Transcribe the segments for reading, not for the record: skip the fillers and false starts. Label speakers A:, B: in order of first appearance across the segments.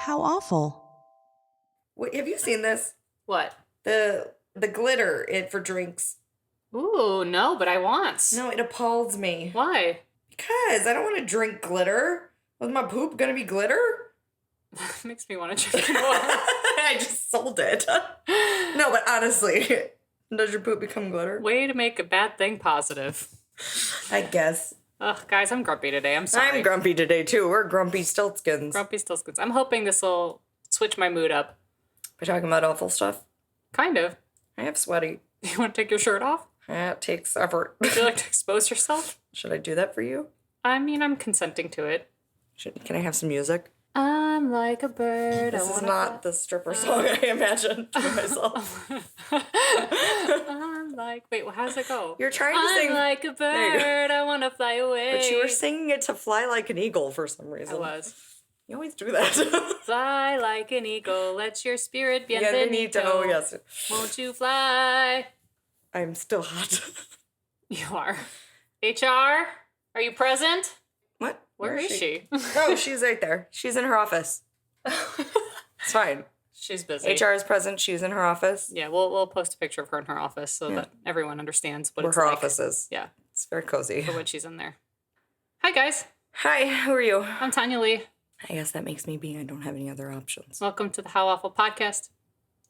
A: How awful.
B: Wait, have you seen this?
C: What?
B: The glitter for drinks.
C: Ooh, no, but I want.
B: No, it appalls me.
C: Why?
B: Because I don't want to drink glitter. Was my poop gonna be glitter?
C: Makes me want to drink more.
B: I just sold it. No, but honestly, does your poop become glitter?
C: Way to make a bad thing positive.
B: I guess.
C: Ugh, guys, I'm grumpy today. I'm sorry.
B: I'm grumpy today, too. We're grumpy stiltskins.
C: Grumpy Stillskins. I'm hoping this will switch my mood up.
B: We're talking about awful stuff.
C: Kind of.
B: I have sweaty.
C: You want to take your shirt off?
B: It takes effort.
C: Would you like to expose yourself?
B: Should I do that for you?
C: I mean, I'm consenting to it.
B: Can I have some music?
C: I'm like a bird.
B: This is not the stripper song I imagined to myself.
C: I'm like, wait, how does it go?
B: You're trying to sing.
C: I'm like a bird, I want to fly away.
B: But you were singing it to fly like an eagle for some reason.
C: I was.
B: You always do that.
C: Fly like an eagle, let your spirit
B: Bienvenido. Oh, yes.
C: Won't you fly?
B: I'm still hot.
C: You are. HR, are you present?
B: What?
C: Where is she?
B: Oh, she's right there. She's in her office. It's fine.
C: She's busy.
B: HR is present. She's in her office.
C: Yeah, we'll post a picture of her in her office so that everyone understands what
B: Where
C: it's
B: her
C: like.
B: office is.
C: Yeah.
B: It's very cozy.
C: For when she's in there. Hi, guys.
B: Hi, who are you?
C: I'm Tanya Lee.
B: I guess that makes me be. I don't have any other options.
C: Welcome to the How Awful podcast.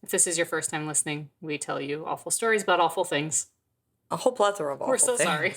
C: If this is your first time listening, we tell you awful stories about awful things.
B: A whole plethora of awful
C: We're so
B: things.
C: sorry.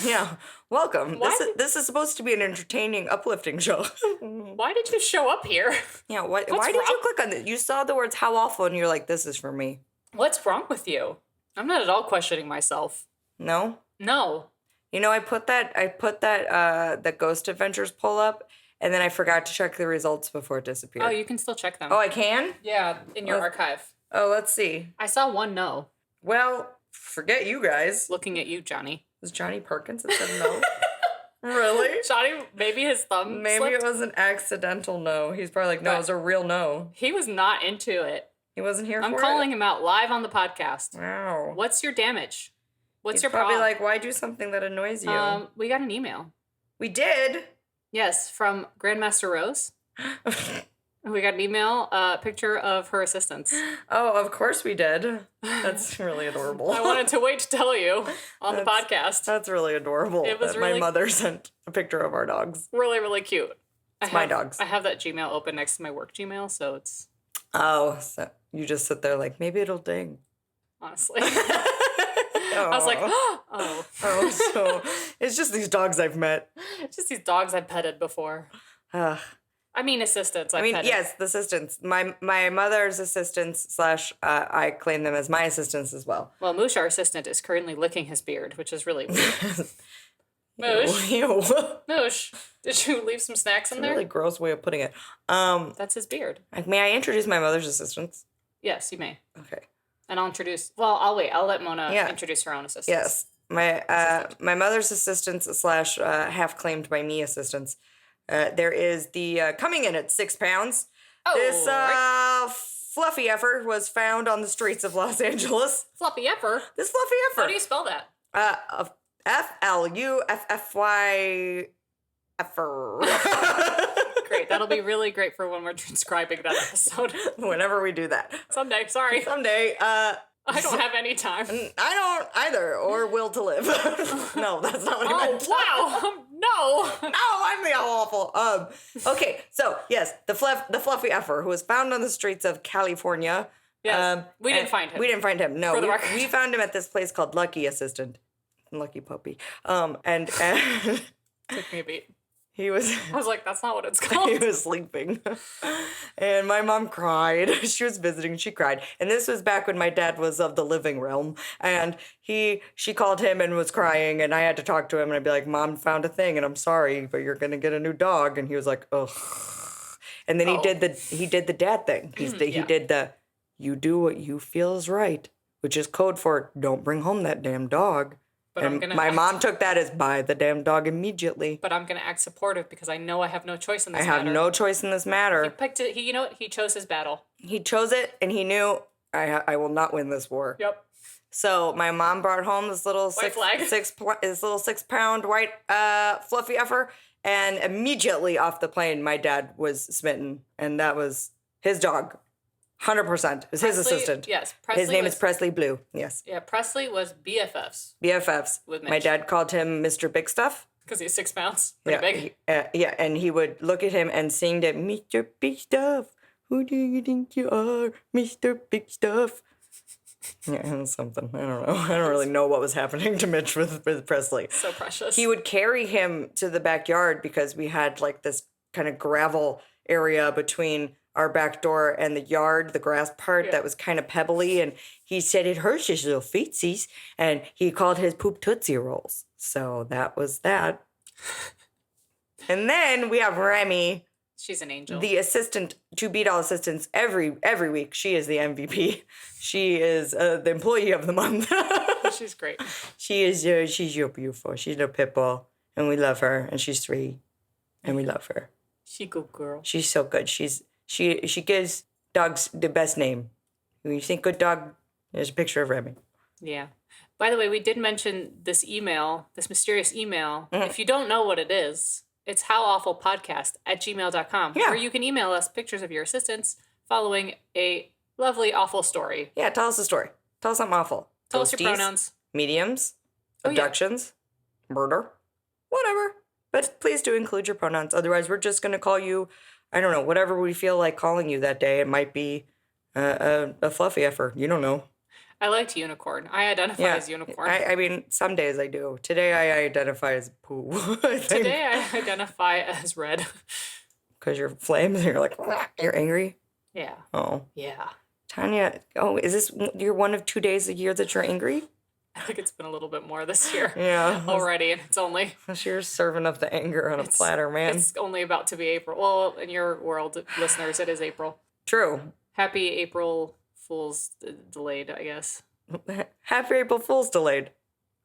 B: Yeah, welcome.
C: Why
B: This is supposed to be an entertaining, uplifting show.
C: Why did you show up here?
B: Yeah, why did you click on it? You saw the words "how awful" and you're like, "This is for me."
C: What's wrong with you? I'm not at all questioning myself.
B: No.
C: No.
B: You know, I put that the Ghost Adventures poll up, and then I forgot to check the results before it disappeared.
C: Oh, you can still check them.
B: Oh, I can?
C: Yeah, in your archive.
B: Oh, let's see.
C: I saw one no.
B: Well, forget you guys.
C: Looking at you, Johnny.
B: Was Johnny Perkins that said no? Really?
C: Johnny, maybe his thumb
B: Maybe
C: slipped.
B: it was an accidental no. He's probably like, no, it was a real no.
C: He was not into it.
B: He wasn't here for it?
C: I'm calling him out live on the podcast.
B: Wow.
C: What's your damage? What's your
B: probably
C: problem?
B: like, why do something that annoys you?
C: We got an email.
B: We did?
C: Yes, from Grandmaster Rose. We got an email, picture of her assistants.
B: Oh, of course we did. That's really adorable.
C: I wanted to wait to tell you on the podcast.
B: That's really adorable.
C: It was
B: that
C: really-
B: my mother sent a picture of our dogs.
C: Really, really cute.
B: My dogs.
C: I have that Gmail open next to my work Gmail, so it's...
B: Oh, so you just sit there like, maybe it'll ding.
C: Honestly. I was like, oh.
B: Oh, so it's just these dogs I've met.
C: It's just these dogs I petted before. I mean assistants. Petted.
B: Yes, the assistants. My mother's assistants / I claim them as my assistants as well.
C: Well, Moosh, our assistant, is currently licking his beard, which is really weird. Moosh.
B: Ew.
C: Moosh, did you leave some snacks in
B: It's a
C: there?
B: really gross way of putting it.
C: That's his beard.
B: May I introduce my mother's assistants?
C: Yes, you may.
B: Okay.
C: And I'll introduce... Well, I'll wait. I'll let Mona introduce her own assistants.
B: Yes. My mother's assistants / half claimed by me assistants. There is the coming in at 6 pounds.
C: Oh,
B: this fluffy effer was found on the streets of Los Angeles.
C: Fluffy effer?
B: This fluffy effer.
C: How do you spell that?
B: FLUFFY effer.
C: Great. That'll be really great for when we're transcribing that episode.
B: Whenever we do that.
C: Someday. Sorry.
B: Someday.
C: I don't have any time.
B: I don't either, or will to live. No, that's not what I meant.
C: Oh, wow. No.
B: No, I'm the awful. Okay, so yes, the fluffy effer who was found on the streets of California.
C: Yes, we didn't find him.
B: We didn't find him. No,
C: For the record.
B: we found him at this place called Lucky Assistant, Lucky Puppy. And
C: Took me a beat.
B: he was.
C: I was like, that's not what it's called.
B: He was sleeping. And my mom cried. She was visiting. She cried. And this was back when my dad was of the living realm. And she called him and was crying. And I had to talk to him. And I'd be like, Mom found a thing. And I'm sorry, but you're going to get a new dog. And he was like, ugh. And then he did the dad thing. He did the, you do what you feel is right, which is code for don't bring home that damn dog.
C: But
B: and my mom took that as buy the damn dog immediately.
C: But I'm going to act supportive because I know I have no choice in this matter.
B: I have no choice in this matter.
C: He picked it. You know what? He chose his battle.
B: He chose it, and he knew I will not win this war.
C: Yep.
B: So my mom brought home this little
C: flag.
B: this little 6-pound white fluffy effer, and immediately off the plane, my dad was smitten, and that was his dog. 100%. It was his assistant.
C: Yes.
B: His name is Presley Blue. Yes.
C: Yeah, Presley was BFFs.
B: BFFs.
C: With Mitch.
B: My dad called him Mr. Big Stuff.
C: Because he's 6 pounds. Pretty big.
B: Yeah, and he would look at him and sing that, Mr. Big Stuff, who do you think you are, Mr. Big Stuff? Yeah, it was something. I don't know. I don't really know what was happening to Mitch with Presley.
C: So precious.
B: He would carry him to the backyard because we had like this kind of gravel area between our back door and the yard, the grass part that was kind of pebbly. And he said it hurts his little feetsies. And he called his poop Tootsie Rolls. So that was that. And then we have Remy.
C: She's an angel.
B: The assistant, to beat all assistants every week. She is the MVP. She is the employee of the month.
C: She's great.
B: She's so beautiful. She's a pit bull, and we love her. And she's 3, and we love her.
C: She good girl.
B: She's so good. She gives dogs the best name. When you think good dog, there's a picture of Remy.
C: Yeah. By the way, we did mention this email, this mysterious email. Mm-hmm. If you don't know what it is, it's howawfulpodcast@gmail.com, where you can email us pictures of your assistants following a lovely, awful story.
B: Yeah, tell us a story. Tell us something awful.
C: Tell us your pronouns.
B: Mediums, abductions, murder, whatever. But please do include your pronouns. Otherwise, we're just going to call you, I don't know, whatever we feel like calling you that day. It might be a fluffy effort. You don't know.
C: I liked unicorn. I identify as unicorn.
B: I mean, some days I do. Today I identify as poo.
C: Today I identify as red.
B: Because you're flames and you're like, you're angry?
C: Yeah.
B: Oh.
C: Yeah.
B: Tanya, is this your one of 2 days a year that you're angry?
C: I think it's been a little bit more this year.
B: Yeah.
C: Already, and it's only...
B: You're serving up the anger on a platter, man.
C: It's only about to be April. Well, in your world, listeners, it is April.
B: True.
C: Happy April Fool's delayed, I guess.
B: Happy April Fool's delayed.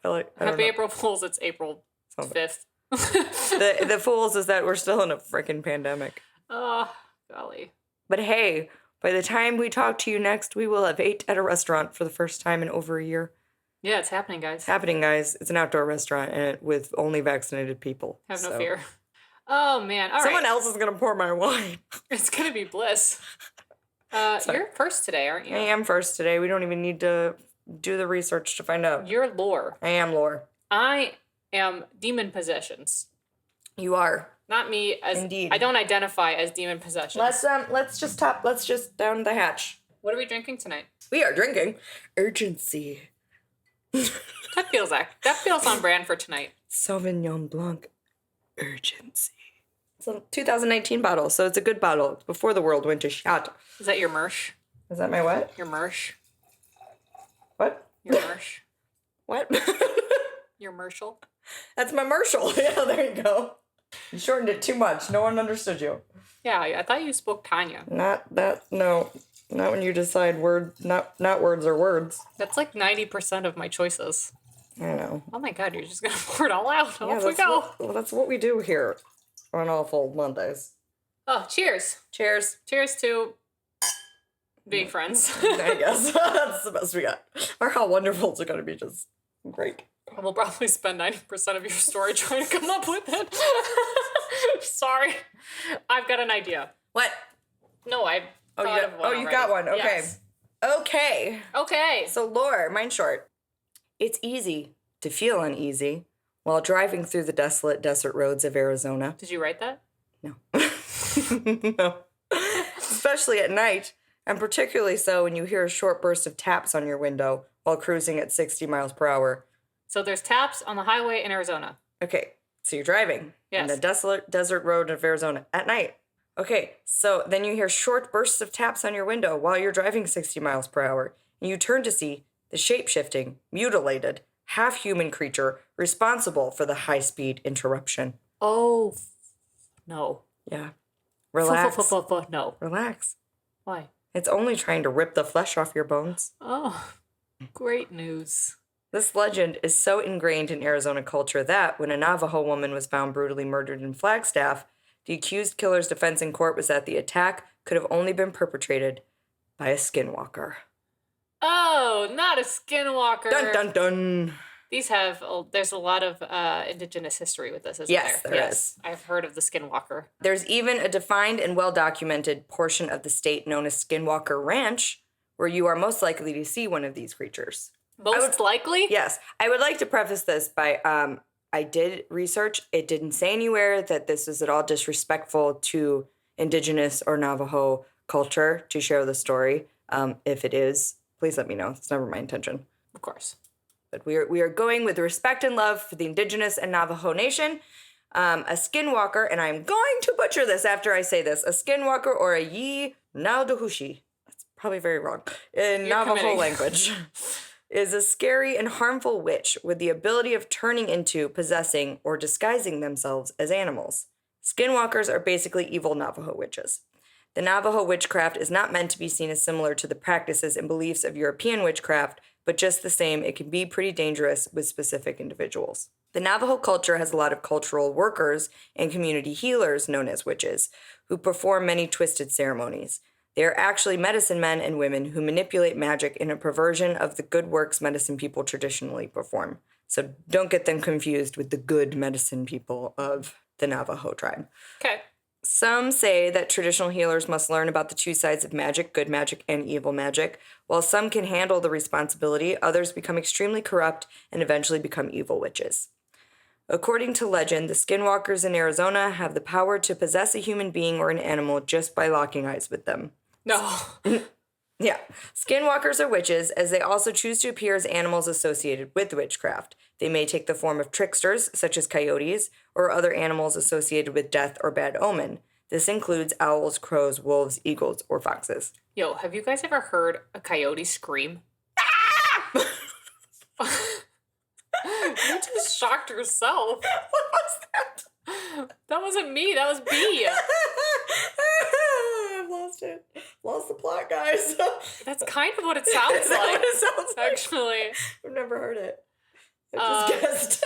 C: Happy April Fool's, it's April 5th.
B: the Fools is that we're still in a freaking pandemic.
C: Oh, golly.
B: But hey, by the time we talk to you next, we will have ate at a restaurant for the first time in over a year.
C: Yeah, it's happening, guys.
B: It's happening, guys. It's an outdoor restaurant and with only vaccinated people.
C: Have no fear. Oh, man. All
B: Someone else is going to pour my wine.
C: It's going to be bliss. You're first today, aren't you?
B: I am first today. We don't even need to do the research to find out.
C: You're lore.
B: I am lore.
C: I am demon possessions.
B: You are.
C: Not me as
B: Indeed.
C: I don't identify as demon possessions.
B: Let's just down the hatch.
C: What are we drinking tonight?
B: We are drinking Urgency.
C: That feels on brand for tonight.
B: Sauvignon Blanc Urgency. It's a 2019 bottle, so it's a good bottle. It's before the world went to shot.
C: Is that your Mersh?
B: Is that my what?
C: Your Mersh.
B: What?
C: Your Mersh.
B: What?
C: Your Mershal.
B: That's my Mershal. Yeah, there you go. You shortened it too much. No one understood you.
C: Yeah, I thought you spoke Tanya.
B: Not that. No, not when you decide words. Not words are words.
C: That's like 90% of my choices.
B: I know.
C: Oh my God, you're just gonna pour it all out. Off we go.
B: That's what we do here on Awful Mondays.
C: Oh, cheers.
B: Cheers.
C: Cheers to being friends.
B: I guess. That's the best we got. Or how wonderful it's going to be. Just great.
C: We'll probably spend 90% of your story trying to come up with it. Sorry. I've got an idea.
B: What?
C: No, I've thought of one.
B: Oh, you got one. Okay.
C: Yes.
B: Okay. So, lore, mine's short. It's easy to feel uneasy while driving through the desolate desert roads of Arizona.
C: Did you write that?
B: No. No. Especially at night, and particularly so when you hear a short burst of taps on your window while cruising at 60 miles per hour.
C: So there's taps on the highway in Arizona.
B: Okay, so you're driving
C: on
B: the desolate desert road of Arizona at night. Okay, so then you hear short bursts of taps on your window while you're driving 60 miles per hour, and you turn to see the shape-shifting, mutilated, half-human creature responsible for the high-speed interruption.
C: Oh, no.
B: Yeah. Relax.
C: No.
B: Relax.
C: Why?
B: It's only trying to rip the flesh off your bones.
C: Oh, great news.
B: This legend is so ingrained in Arizona culture that when a Navajo woman was found brutally murdered in Flagstaff, the accused killer's defense in court was that the attack could have only been perpetrated by a skinwalker.
C: Oh, not a skinwalker.
B: Dun dun dun.
C: These have, there's a lot of Indigenous history with this, isn't
B: Yes,
C: there?
B: there is.
C: I've heard of the skinwalker.
B: There's even a defined and well-documented portion of the state known as Skinwalker Ranch, where you are most likely to see one of these creatures.
C: Most likely?
B: Yes. I would like to preface this by, I did research. It didn't say anywhere that this is at all disrespectful to Indigenous or Navajo culture to share the story. If it is, please let me know. It's never my intention.
C: Of course.
B: But we are going with respect and love for the Indigenous and Navajo Nation. A skinwalker, and I'm going to butcher this after I say this, a skinwalker or a Yi Naldahushi, that's probably very wrong, in
C: You're
B: Navajo
C: committing.
B: language, is a scary and harmful witch with the ability of turning into, possessing, or disguising themselves as animals. Skinwalkers are basically evil Navajo witches. The Navajo witchcraft is not meant to be seen as similar to the practices and beliefs of European witchcraft, but just the same, it can be pretty dangerous with specific individuals. The Navajo culture has a lot of cultural workers and community healers known as witches, who perform many twisted ceremonies. They are actually medicine men and women who manipulate magic in a perversion of the good works medicine people traditionally perform. So don't get them confused with the good medicine people of the Navajo tribe.
C: Okay.
B: Some say that traditional healers must learn about the two sides of magic, good magic and evil magic. While some can handle the responsibility, others become extremely corrupt and eventually become evil witches. According to legend, the skinwalkers in Arizona have the power to possess a human being or an animal just by locking eyes with them.
C: No.
B: Yeah. Skinwalkers are witches, as they also choose to appear as animals associated with witchcraft. They may take the form of tricksters, such as coyotes, or other animals associated with death or bad omen. This includes owls, crows, wolves, eagles, or foxes.
C: Yo, have you guys ever heard a coyote scream? You just shocked yourself.
B: What was that?
C: That wasn't me. That was B.
B: I've lost it. Lost the plot, guys.
C: That's kind of what it sounds
B: Is that
C: like.
B: what it sounds like?
C: Actually,
B: I've never heard it. I just guessed.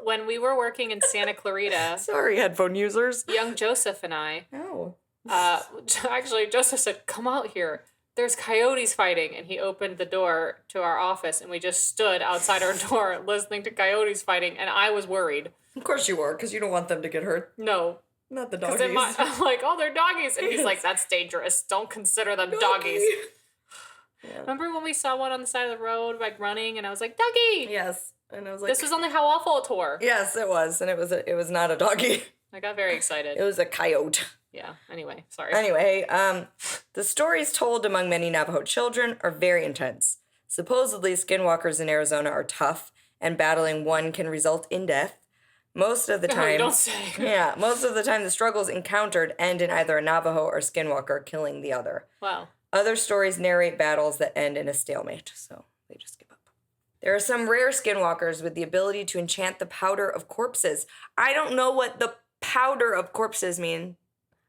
C: when we were working in Santa Clarita,
B: Sorry, headphone users.
C: young Joseph and I,
B: Oh.
C: actually, Joseph said, "Come out here. There's coyotes fighting." And he opened the door to our office, and we just stood outside our door listening to coyotes fighting, and I was worried.
B: Of course you are, because you don't want them to get hurt.
C: No.
B: Not the
C: Because
B: doggies.
C: I'm like, oh, they're doggies. And he's like, that's dangerous. Don't consider them doggies.
B: Yeah.
C: Remember when we saw one on the side of the road, like running, and I was like, doggy!
B: Yes. And I was like,
C: This was only how awful it were.
B: yes, it was. And it was not a doggy.
C: I got very excited.
B: It was a coyote.
C: Yeah, anyway, sorry.
B: Anyway, the stories told among many Navajo children are very intense. Supposedly, skinwalkers in Arizona are tough, and battling one can result in death. Most of the
C: No,
B: time,
C: you don't say.
B: yeah, most of the time the struggles encountered end in either a Navajo or skinwalker killing the other.
C: Wow.
B: Other stories narrate battles that end in a stalemate, so they just give up. There are some rare skinwalkers with the ability to enchant the powder of corpses. I don't know what the powder of corpses mean.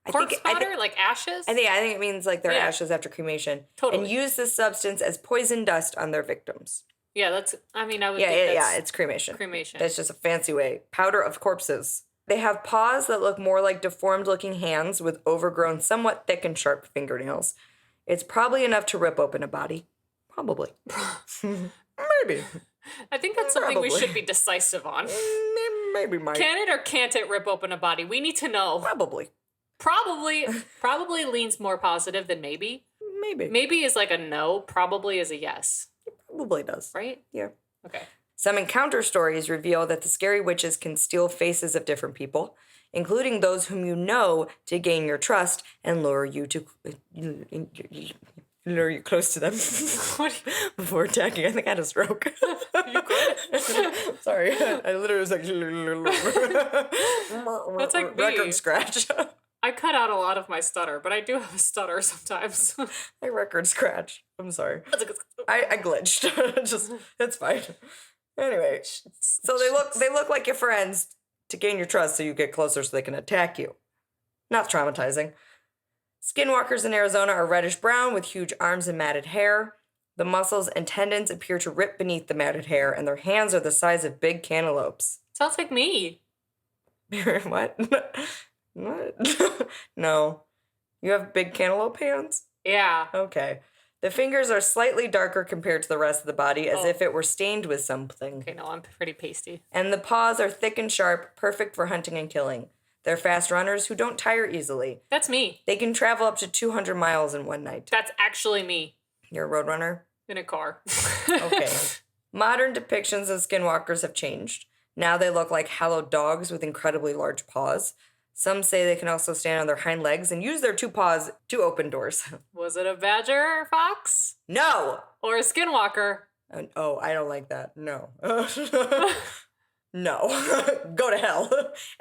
C: Corpse powder? Like ashes?
B: I think it means like their
C: Yeah.
B: ashes after cremation.
C: Totally.
B: And use this substance as poison dust on their victims.
C: Yeah, that's, I mean, I would
B: Yeah,
C: think
B: yeah,
C: that's
B: it's cremation.
C: cremation.
B: That's just a fancy way. Powder of corpses. They have paws that look more like deformed-looking hands with overgrown, somewhat thick and sharp fingernails. It's probably enough to rip open a body. Probably. Maybe.
C: I think that's something we
B: Probably.
C: should be decisive on.
B: Maybe might.
C: Can it or can't it rip open a body? We need to know.
B: Probably.
C: Probably leans more positive than maybe.
B: Maybe.
C: Maybe is like a no, probably is a yes,
B: Probably does.
C: right?
B: Yeah.
C: Okay.
B: Some encounter stories reveal that the scary witches can steal faces of different people, including those whom you know, to gain your trust and lure you close to them before attacking. I think I had a stroke.
C: You could.
B: Sorry, I literally was like
C: That's like me.
B: record scratch.
C: I cut out a lot of my stutter, but I do have a stutter sometimes.
B: I record scratch. I'm sorry. I glitched. Just it's fine. Anyway, so they look like your friends to gain your trust so you get closer so they can attack you. Not traumatizing. Skinwalkers in Arizona are reddish brown with huge arms and matted hair. The muscles and tendons appear to rip beneath the matted hair, and their hands are the size of big cantaloupes.
C: Sounds like me.
B: What? What? No. You have big cantaloupe hands?
C: Yeah.
B: Okay. The fingers are slightly darker compared to the rest of the body, as if it were stained with something.
C: Okay, no, I'm pretty pasty.
B: And the paws are thick and sharp, perfect for hunting and killing. They're fast runners who don't tire easily.
C: That's me.
B: They can travel up to 200 miles in one night.
C: That's actually me.
B: You're a road runner?
C: In a car.
B: Okay. Modern depictions of skinwalkers have changed. Now they look like hollow dogs with incredibly large paws. Some say they can also stand on their hind legs and use their two paws to open doors.
C: Was it a badger or fox?
B: No!
C: Or a skinwalker?
B: Oh, I don't like that. No. No. Go to hell.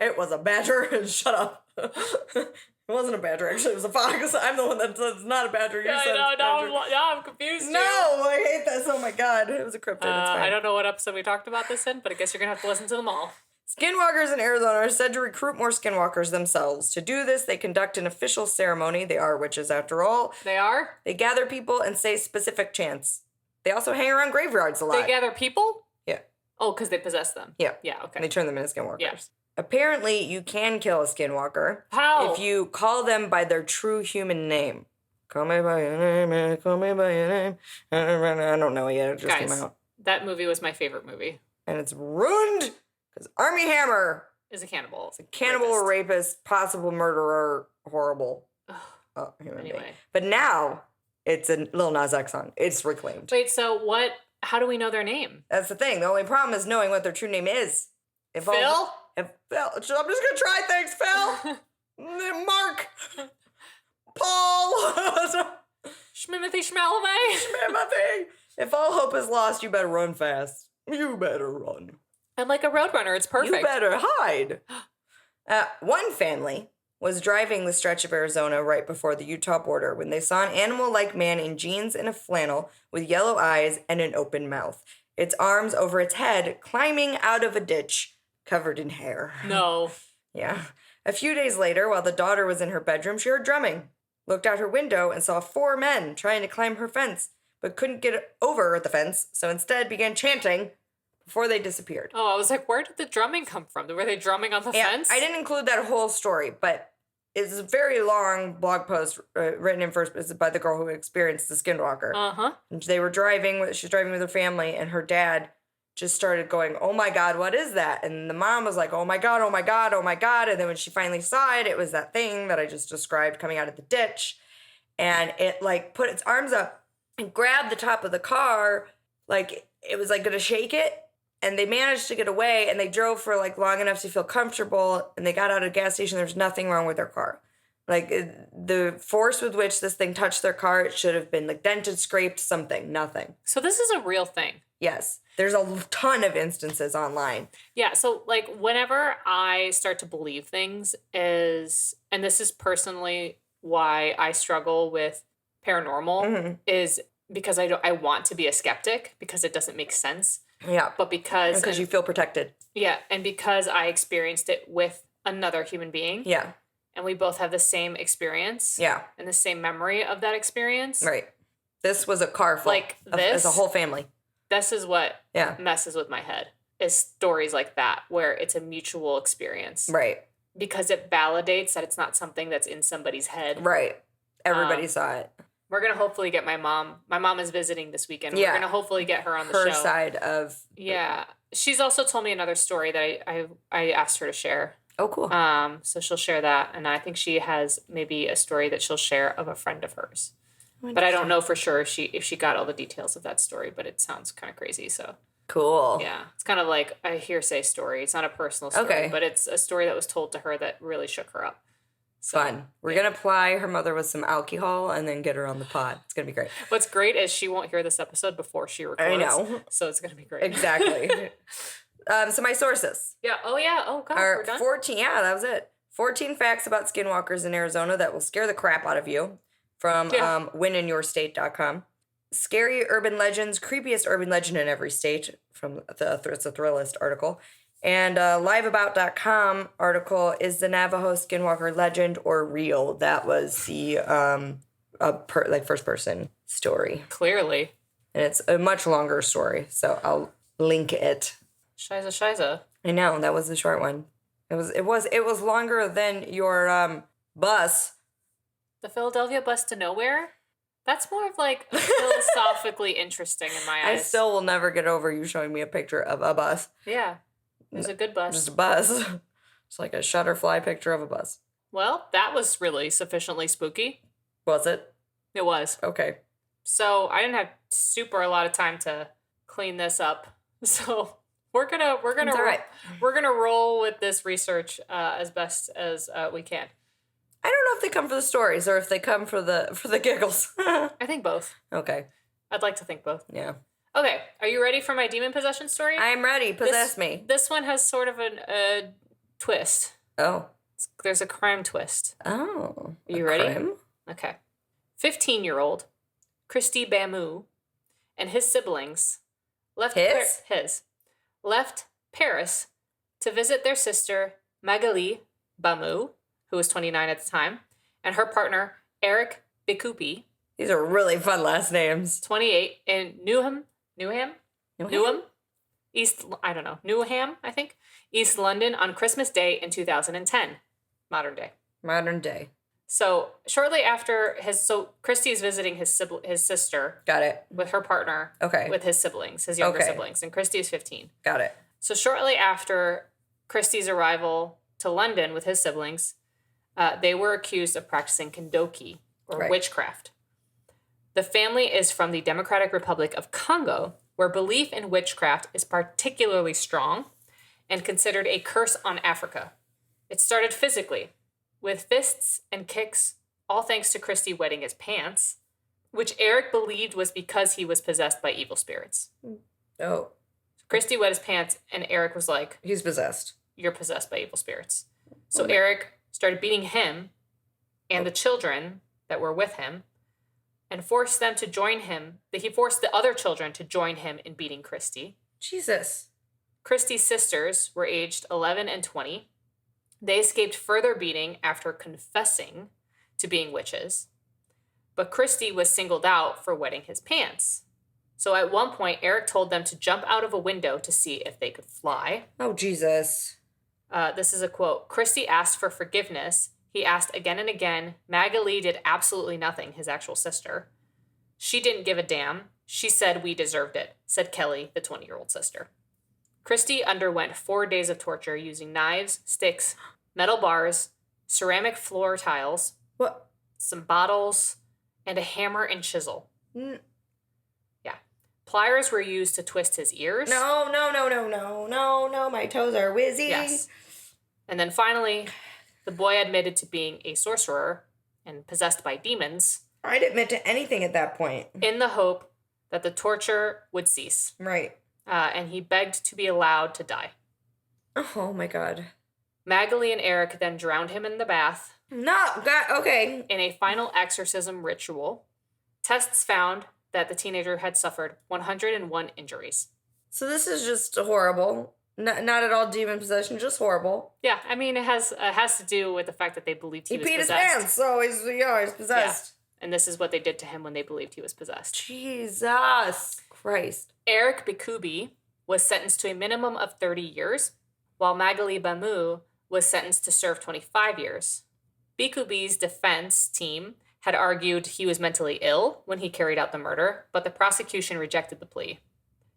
B: It was a badger. Shut up. It wasn't a badger, actually. It was a fox. I'm the one that says it's not a badger. You said it's a badger.
C: I'm confused.
B: No, I hate this. Oh my god. It was a cryptid. It's fine.
C: I don't know what episode we talked about this in, but I guess you're going to have to listen to them all.
B: Skinwalkers in Arizona are said to recruit more skinwalkers themselves. To do this, they conduct an official ceremony. They are witches, after all.
C: They are?
B: They gather people and say specific chants. They also hang around graveyards a lot.
C: They gather people?
B: Yeah.
C: Oh, because they possess them.
B: Yeah.
C: Yeah, okay.
B: And they turn them into skinwalkers.
C: Yeah.
B: Apparently, you can kill a skinwalker.
C: How?
B: If you call them by their true human name. Call me by your name, call me by your name. I don't know yet. It just came out.
C: That movie was my favorite movie.
B: And it's ruined because Armie Hammer
C: is a cannibal.
B: It's a cannibal, rapist, possible murderer, horrible human being. But now it's a Lil Nas X song. It's reclaimed.
C: Wait, so how do we know their name?
B: That's the thing. The only problem is knowing what their true name is.
C: Phil?
B: I'm just gonna try things, Phil. Mark. Paul.
C: Schmimothy Schmalamay.
B: Schmimothy. If all hope is lost, you better run fast. You better run.
C: I'm like a roadrunner. It's perfect.
B: You better hide. One family was driving the stretch of Arizona right before the Utah border when they saw an animal-like man in jeans and a flannel with yellow eyes and an open mouth. Its arms over its head, climbing out of a ditch, covered in hair.
C: No.
B: Yeah. A few days later, while the daughter was in her bedroom, she heard drumming. Looked out her window and saw 4 men trying to climb her fence, but couldn't get over the fence, so instead began chanting before they disappeared.
C: Oh, I was like, where did the drumming come from? Were they drumming on the fence?
B: I didn't include that whole story, but it's a very long blog post written in first person by the girl who experienced the skinwalker.
C: Uh-huh.
B: And she was driving with her family, and her dad just started going, oh my God, what is that? And the mom was like, oh my God, oh my God, oh my God. And then when she finally saw it, it was that thing that I just described coming out of the ditch. And it put its arms up and grabbed the top of the car, like it was gonna shake it. And they managed to get away, and they drove for long enough to feel comfortable, and they got out of a gas station. There's nothing wrong with their car. The force with which this thing touched their car, it should have been dented, scraped, something. Nothing.
C: So this is a real thing.
B: Yes. There's a ton of instances online.
C: Yeah, so whenever I start to believe things and this is personally why I struggle with paranormal, is because I want to be a skeptic because it doesn't make sense.
B: Yeah.
C: But because
B: you feel protected.
C: Yeah, and because I experienced it with another human being.
B: Yeah.
C: And we both have the same experience.
B: Yeah.
C: And the same memory of that experience.
B: Right. This was a car full. As a whole family.
C: This is what messes with my head. Is stories like that where it's a mutual experience.
B: Right.
C: Because it validates that it's not something that's in somebody's head.
B: Right. Everybody saw it.
C: We're going to hopefully get my mom. My mom is visiting this weekend. Yeah. We're going to hopefully get her on the show.
B: Her side of...
C: Yeah. She's also told me another story that I asked her to share.
B: Oh, cool.
C: So she'll share that. And I think she has maybe a story that she'll share of a friend of hers. But I don't know for sure if she got all the details of that story, but it sounds kind of crazy, so.
B: Cool.
C: Yeah. It's kind of like a hearsay story. It's not a personal story, but it's a story that was told to her that really shook her up. So,
B: fun. We're going to ply her mother with some alcohol and then get her on the pod. It's going to be great.
C: What's great is she won't hear this episode before she records.
B: I know.
C: So it's going to be great.
B: Exactly. So my sources.
C: Yeah. Oh, yeah. Oh, gosh, we're done?
B: 14. Yeah, that was it. 14 facts about skinwalkers in Arizona that will scare the crap out of you from wininYourState.com. Scary urban legends, creepiest urban legend in every state from it's a Thrillist article. And liveabout.com article, is the Navajo skinwalker legend or real? That was the first person story.
C: Clearly.
B: And it's a much longer story, so I'll link it.
C: Shiza.
B: I know, that was the short one. It was longer than your bus.
C: The Philadelphia bus to nowhere? That's more of like philosophically interesting in my eyes.
B: I still will never get over you showing me a picture of a bus.
C: Yeah. There's a good bus.
B: Just a bus. It's like a Shutterfly picture of a bus.
C: Well, that was really sufficiently spooky.
B: Was it?
C: It was.
B: Okay.
C: So I didn't have a lot of time to clean this up. So we're gonna roll with this research as best as we can.
B: I don't know if they come for the stories or if they come for the giggles.
C: I think both.
B: Okay.
C: I'd like to think both.
B: Yeah.
C: Okay, are you ready for my demon possession story?
B: I'm ready. Possess me.
C: This one has sort of a twist.
B: Oh.
C: There's a crime twist.
B: Oh.
C: Are you ready?
B: Crime?
C: Okay. 15-year-old Christy Bamu and his siblings left left Paris to visit their sister Magali Bamu, who was 29 at the time, and her partner Eric Bikupi.
B: These are really fun last names.
C: 28 in Newham, I think, East London on Christmas Day in 2010, modern day. So shortly after Christy is visiting his sister.
B: Got it.
C: With her partner.
B: Okay.
C: With his siblings, his younger siblings, and Christy is 15.
B: Got it.
C: So shortly after Christy's arrival to London with his siblings, they were accused of practicing kondoki, or witchcraft. The family is from the Democratic Republic of Congo, where belief in witchcraft is particularly strong and considered a curse on Africa. It started physically, with fists and kicks, all thanks to Christy wetting his pants, which Eric believed was because he was possessed by evil spirits.
B: Oh.
C: Christy wet his pants, and Eric was like,
B: he's possessed.
C: You're possessed by evil spirits. So Eric started beating him and the children that were with him and forced them to join him. He forced the other children to join him in beating Christy.
B: Jesus.
C: Christy's sisters were aged 11 and 20. They escaped further beating after confessing to being witches. But Christy was singled out for wetting his pants. So at one point, Eric told them to jump out of a window to see if they could fly.
B: Oh, Jesus.
C: This is a quote. Christy asked for forgiveness. He asked again and again. Magali did absolutely nothing, his actual sister. She didn't give a damn. She said we deserved it, said Kelly, the 20-year-old sister. Christy underwent 4 days of torture using knives, sticks, metal bars, ceramic floor tiles, some bottles, and a hammer and chisel. Yeah. Pliers were used to twist his ears.
B: No, my toes are whizzy.
C: Yes. And then finally, the boy admitted to being a sorcerer and possessed by demons.
B: I'd admit to anything at that point.
C: In the hope that the torture would cease.
B: Right.
C: And he begged to be allowed to die.
B: Oh, my God.
C: Magali and Eric then drowned him in the bath.
B: No, God, okay.
C: In a final exorcism ritual. Tests found that the teenager had suffered 101 injuries.
B: So this is just horrible. Not at all demon possession, just horrible.
C: Yeah, I mean, it has to do with the fact that they believed he was possessed.
B: He peed his pants, so he's possessed.
C: Yeah. And this is what they did to him when they believed he was possessed.
B: Jesus Christ.
C: Eric Bikubi was sentenced to a minimum of 30 years, while Magali Bamu was sentenced to serve 25 years. Bikubi's defense team had argued he was mentally ill when he carried out the murder, but the prosecution rejected the plea.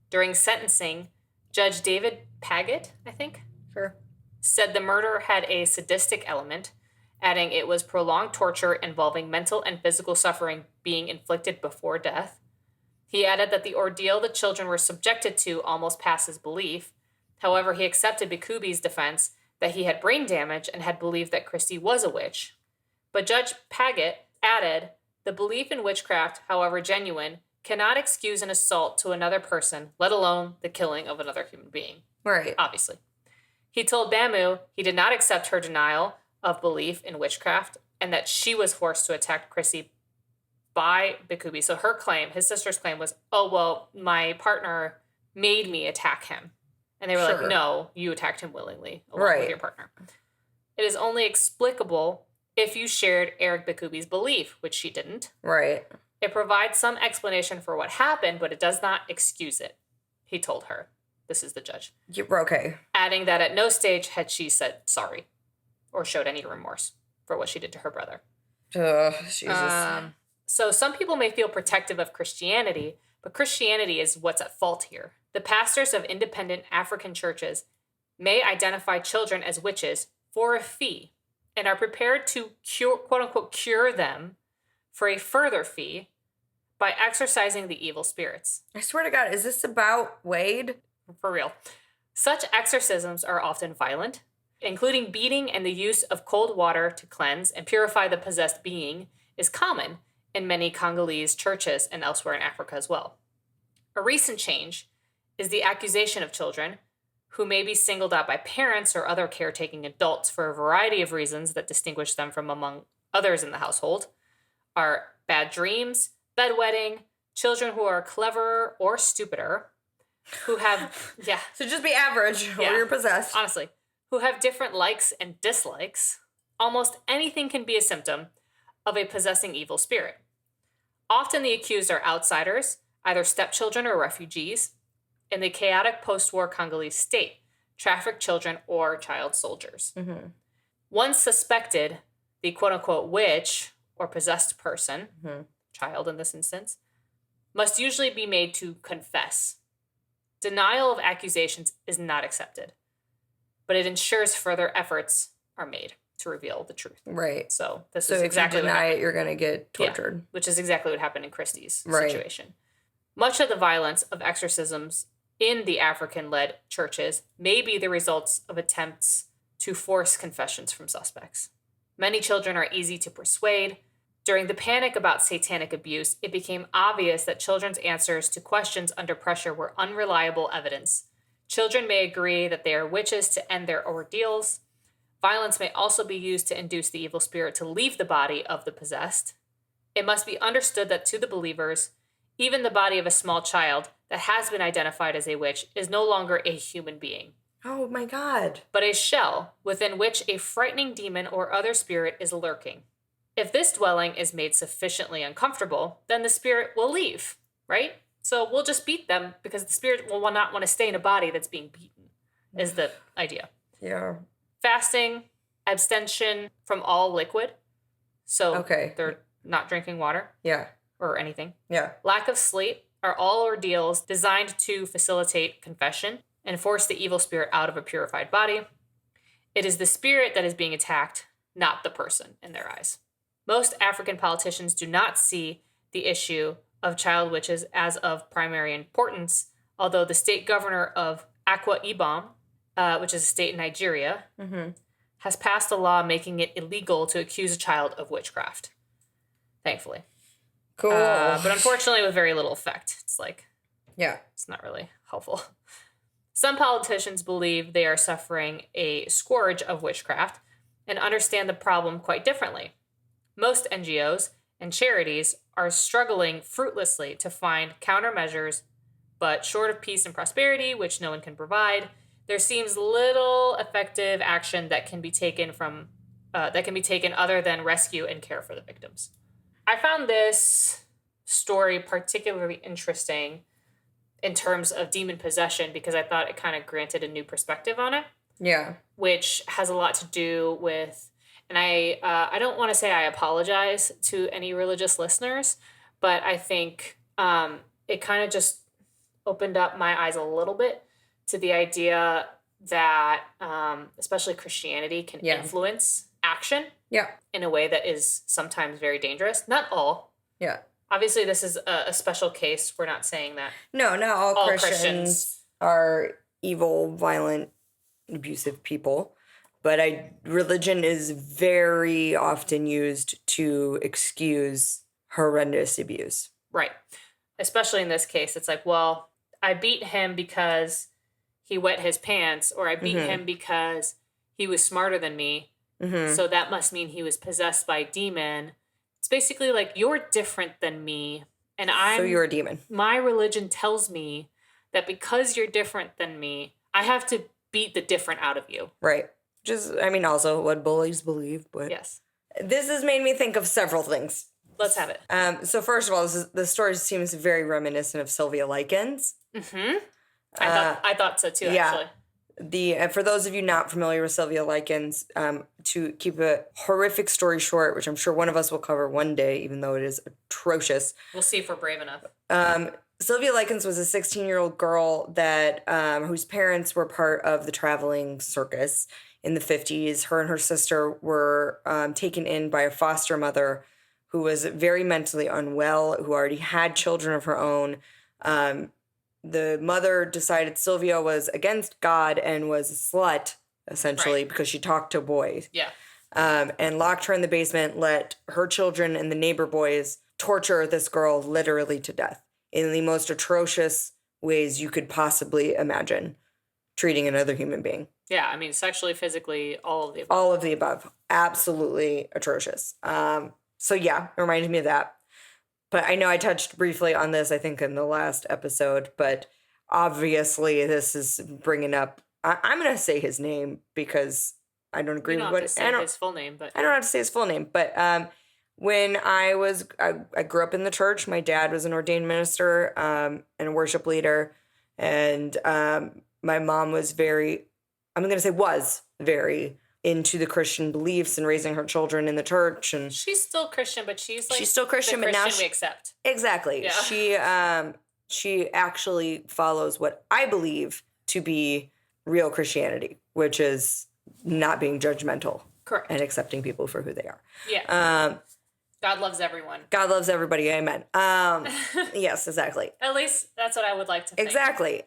C: During sentencing, Judge David Paget, I think, said the murder had a sadistic element, adding it was prolonged torture involving mental and physical suffering being inflicted before death. He added that the ordeal the children were subjected to almost passes belief. However, he accepted Bikubi's defense that he had brain damage and had believed that Christy was a witch. But Judge Paget added, the belief in witchcraft, however genuine, cannot excuse an assault to another person, let alone the killing of another human being.
B: Right.
C: Obviously. He told Bamu he did not accept her denial of belief in witchcraft and that she was forced to attack Chrissy by Bikubi. So her claim, his sister's claim was, oh, well, my partner made me attack him. And they were like, no, you attacked him willingly along with your partner. It is only explicable if you shared Eric Bikubi's belief, which she didn't.
B: Right.
C: It provides some explanation for what happened, but it does not excuse it, he told her. This is the judge.
B: Okay.
C: Adding that at no stage had she said sorry or showed any remorse for what she did to her brother.
B: Jesus.
C: So some people may feel protective of Christianity, but Christianity is what's at fault here. The pastors of independent African churches may identify children as witches for a fee and are prepared to cure, quote unquote, cure them for a further fee by exorcising the evil spirits.
B: I swear to God, is this about Wade?
C: For real. Such exorcisms are often violent, including beating and the use of cold water to cleanse and purify the possessed being is common in many Congolese churches and elsewhere in Africa as well. A recent change is the accusation of children who may be singled out by parents or other caretaking adults for a variety of reasons that distinguish them from among others in the household are bad dreams, bedwetting, children who are cleverer or stupider, who have,
B: So just be average or you're possessed.
C: Honestly, who have different likes and dislikes. Almost anything can be a symptom of a possessing evil spirit. Often the accused are outsiders, either stepchildren or refugees, in the chaotic post-war Congolese state, trafficked children or child soldiers.
B: Mm-hmm.
C: Once suspected, the quote-unquote witch or possessed person, child in this instance, must usually be made to confess. Denial of accusations is not accepted, but it ensures further efforts are made to reveal the truth.
B: Right.
C: So this is exactly
B: if you deny it, you're going to get tortured.
C: Yeah, which is exactly what happened in Christie's situation. Much of the violence of exorcisms in the African-led churches may be the results of attempts to force confessions from suspects. Many children are easy to persuade. During the panic about satanic abuse, it became obvious that children's answers to questions under pressure were unreliable evidence. Children may agree that they are witches to end their ordeals. Violence may also be used to induce the evil spirit to leave the body of the possessed. It must be understood that to the believers, even the body of a small child that has been identified as a witch is no longer a human being.
B: Oh my God.
C: But a shell within which a frightening demon or other spirit is lurking. If this dwelling is made sufficiently uncomfortable, then the spirit will leave, right? So we'll just beat them because the spirit will not want to stay in a body that's being beaten, is the idea.
B: Yeah.
C: Fasting, abstention from all liquid. So they're not drinking water.
B: Yeah.
C: Or anything.
B: Yeah.
C: Lack of sleep are all ordeals designed to facilitate confession and force the evil spirit out of a purified body. It is the spirit that is being attacked, not the person in their eyes. Most African politicians do not see the issue of child witches as of primary importance, although the state governor of Akwa Ibom, which is a state in Nigeria, has passed a law making it illegal to accuse a child of witchcraft. Thankfully.
B: Cool.
C: But unfortunately with very little effect. It's like, it's not really helpful. Some politicians believe they are suffering a scourge of witchcraft and understand the problem quite differently. Most NGOs and charities are struggling fruitlessly to find countermeasures, but short of peace and prosperity, which no one can provide, there seems little effective action that can be taken other than rescue and care for the victims. I found this story particularly interesting in terms of demon possession because I thought it kind of granted a new perspective on it. Yeah. Which has a lot to do with, and I don't want to say I apologize to any religious listeners, but I think it kind of just opened up my eyes a little bit to the idea that especially Christianity can influence action in a way that is sometimes very dangerous. Not all. Yeah. Obviously, this is a special case. We're not saying that.
B: No, not all Christians are evil, violent, abusive people. But religion is very often used to excuse horrendous abuse.
C: Right. Especially in this case, it's like, well, I beat him because he wet his pants, or I beat him because he was smarter than me. So that must mean he was possessed by a demon. It's basically like, you're different than me, and
B: so you're a demon.
C: My religion tells me that because you're different than me, I have to beat the different out of you.
B: Right. Also what bullies believe, but yes. This has made me think of several things.
C: Let's have it.
B: So first of all, the story seems very reminiscent of Sylvia Likens.
C: I thought so too, actually.
B: For those of you not familiar with Sylvia Likens, to keep a horrific story short, which I'm sure one of us will cover one day, even though it is atrocious.
C: We'll see if we're brave enough.
B: Sylvia Likens was a 16-year-old girl that whose parents were part of the traveling circus in the 50s. Her and her sister were taken in by a foster mother who was very mentally unwell, who already had children of her own. The mother decided Sylvia was against God and was a slut, essentially, because she talked to boys.
C: Yeah.
B: And locked her in the basement, let her children and the neighbor boys torture this girl literally to death in the most atrocious ways you could possibly imagine treating another human being.
C: Yeah, I mean, sexually, physically, all of the above.
B: All of the above. Absolutely atrocious. So yeah, it reminded me of that. But I know I touched briefly on this, I think, in the last episode, but obviously this is bringing up, I'm going to say his name because I don't agree with what...
C: I don't have to say his full name, but...
B: I don't have to say his full name, but when I grew up in the church, my dad was an ordained minister and a worship leader, and my mom was very into the Christian beliefs and raising her children in the church. And
C: she's still Christian, but she's
B: still Christian, but now
C: we accept.
B: Exactly. Yeah. She actually follows what I believe to be real Christianity, which is not being judgmental.
C: Correct.
B: And accepting people for who they are.
C: Yeah. God loves everyone.
B: God loves everybody. Amen. Yes, exactly.
C: At least that's what I would like to think.
B: Exactly.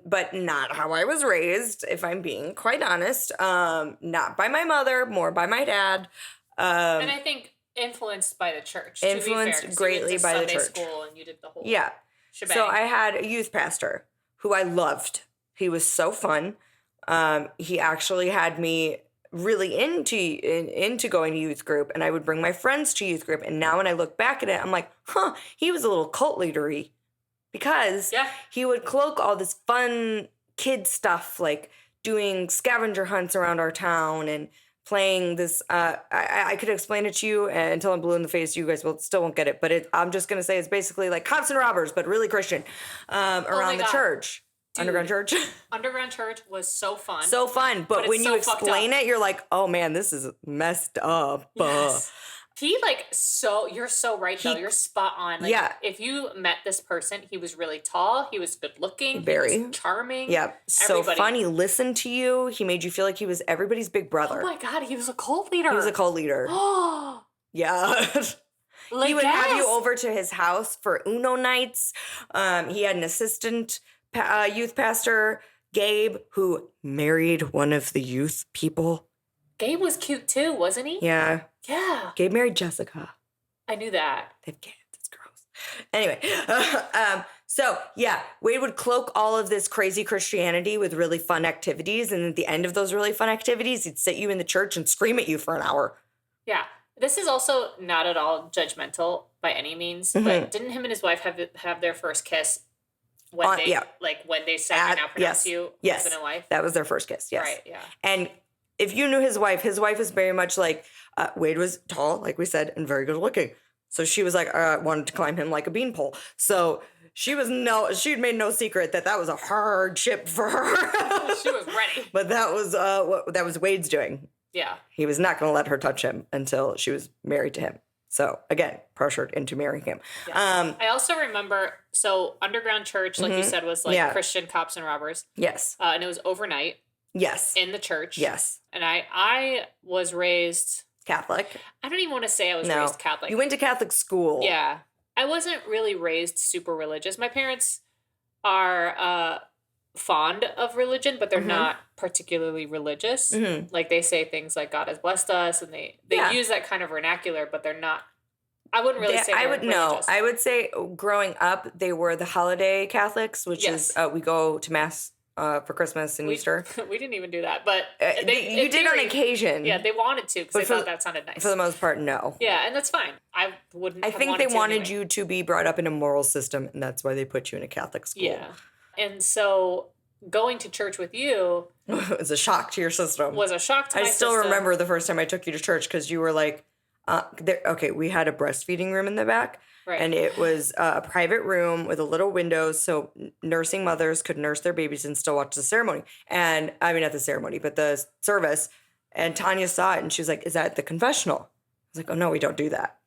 B: But not how I was raised, if I'm being quite honest. Not by my mother, more by my dad.
C: And I think influenced by the church.
B: Influenced
C: to be fair,
B: greatly by
C: Sunday
B: the church.
C: School and you did the whole shebang.
B: So I had a youth pastor who I loved. He was so fun. He actually had me really into going to youth group, and I would bring my friends to youth group. And now when I look back at it, I'm like, he was a little cult leadery. Because he would cloak all this fun kid stuff, like doing scavenger hunts around our town and playing this. I could explain it to you until I'm blue in the face. You guys still won't get it. But I'm just going to say it's basically like cops and robbers, but really Christian around the church. Dude, Underground Church.
C: Underground Church was so fun.
B: So fun. But when you explain it, you're like, oh man, this is messed up.
C: Yes. You're so right though. You're spot on. Like, if you met this person, he was really tall. He was good looking. Very. He was charming.
B: Yeah. So fun. He listened to you. He made you feel like he was everybody's big brother.
C: Oh my God. He was a cult leader.
B: He was a cult leader.
C: Oh.
B: Yeah. He would have you over to his house for Uno nights. He had an assistant youth pastor, Gabe, who married one of the youth people.
C: Gabe was cute too, wasn't he?
B: Yeah.
C: Yeah.
B: Gabe married Jessica.
C: I knew that.
B: They have kids. It's gross. Anyway, so yeah, Wade would cloak all of this crazy Christianity with really fun activities. And at the end of those really fun activities, he'd sit you in the church and scream at you for an hour.
C: Yeah. This is also not at all judgmental by any means. Mm-hmm. But didn't him and his wife have their first kiss when they said, I now pronounce you husband and wife?
B: That was their first kiss, yes.
C: Right, yeah.
B: And if you knew his wife was very much like, Wade was tall, like we said, and very good looking. So she was like, wanted to climb him like a beanpole. So she'd made no secret that was a hardship for her.
C: She was ready.
B: But that was Wade's doing.
C: Yeah.
B: He was not going to let her touch him until she was married to him. So again, pressured into marrying him.
C: Yeah. I also remember, so Underground Church, like you said, was like Christian cops and robbers.
B: Yes.
C: And it was overnight.
B: Yes.
C: In the church.
B: Yes.
C: And I was raised
B: Catholic.
C: I don't even want to say I was raised Catholic.
B: You went to Catholic school.
C: Yeah. I wasn't really raised super religious. My parents are fond of religion, but they're not particularly religious. Mm-hmm. Like they say things like God has blessed us, and they use that kind of vernacular, but they're not. I wouldn't really say they're religious.
B: I would say growing up, they were the holiday Catholics, which is we go to Mass for Christmas and Easter.
C: We didn't even do that, but
B: you did on occasion.
C: Yeah, they wanted to because they thought that sounded nice.
B: For the most part, no.
C: Yeah, and that's fine. I wouldn't.
B: I think they wanted you to be brought up in a moral system, and that's why they put you in a Catholic school.
C: Yeah, and so going to church with you
B: was a shock to your system.
C: Was a shock to my system.
B: I still remember the first time I took you to church because you were like, we had a breastfeeding room in the back.
C: Right.
B: And it was a private room with a little window so nursing mothers could nurse their babies and still watch the ceremony. And I mean, not the ceremony, but the service. And Tanya saw it and she was like, is that the confessional? I was like, oh, no, we don't do that.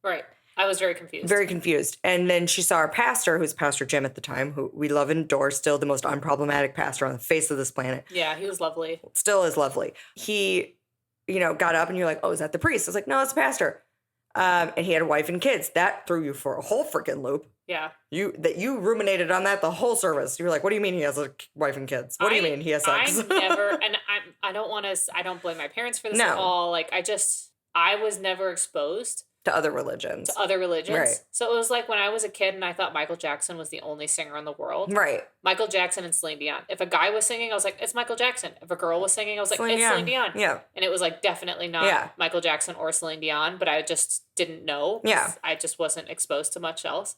C: Right. I was very confused.
B: Very confused. And then she saw our pastor, who's Pastor Jim at the time, who we love and adore, still the most unproblematic pastor on the face of this planet.
C: Yeah, he was lovely.
B: Still is lovely. He, got up and you're like, oh, is that the priest? I was like, no, it's the pastor. And he had a wife and kids. That threw you for a whole freaking loop.
C: Yeah.
B: You ruminated on that the whole service. You were like, what do you mean he has a wife and kids? What do you mean he has sex?
C: I never, and I don't blame my parents for this at all. Like, I was never exposed
B: to other religions.
C: Right. So it was like when I was a kid and I thought Michael Jackson was the only singer in the world.
B: Right.
C: Michael Jackson and Celine Dion. If a guy was singing, I was like, it's Michael Jackson. If a girl was singing, I was like, it's Celine Dion.
B: Yeah.
C: And it was like definitely not Michael Jackson or Celine Dion, but I just didn't know.
B: Yeah.
C: I just wasn't exposed to much else.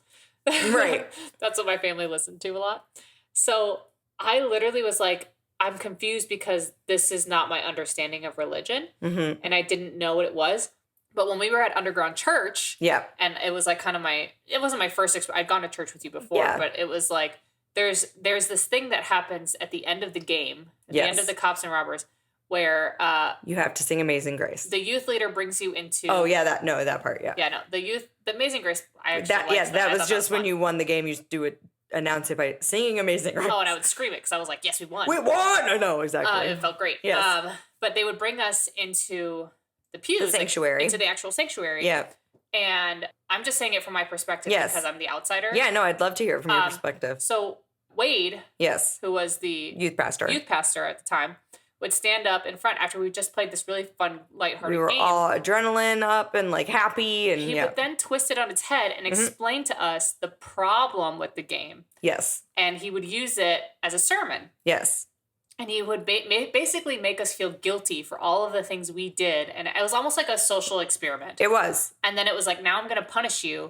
B: Right.
C: That's what my family listened to a lot. So I literally was like, I'm confused because this is not my understanding of religion.
B: Mm-hmm.
C: And I didn't know what it was. But when we were at underground church, and it was like kind of it wasn't my first experience. I'd gone to church with you before, but it was like, there's this thing that happens at the end of the game, at the end of the Cops and Robbers, where
B: you have to sing Amazing Grace.
C: The youth leader brings you into.
B: Oh yeah, that part, yeah.
C: Yeah, no, the Amazing Grace. I actually
B: that was just when you won the game. You do it, announce it by singing Amazing Grace.
C: Oh, and I would scream it because I was like, yes, we won.
B: We won. I know exactly.
C: It felt great.
B: Yes.
C: But they would bring us into the pews,
B: the sanctuary,
C: into the actual sanctuary.
B: Yeah.
C: And I'm just saying it from my perspective because I'm the outsider.
B: Yeah, no, I'd love to hear it from your perspective.
C: So Wade,
B: who
C: was the
B: youth pastor
C: at the time, would stand up in front after we just played this really fun, lighthearted game.
B: We were all adrenaline up and like happy, and
C: he would then twist it on its head and explain to us the problem with the game.
B: Yes.
C: And he would use it as a sermon.
B: Yes.
C: And he would basically make us feel guilty for all of the things we did. And it was almost like a social experiment.
B: It was.
C: And then it was like, now I'm going to punish you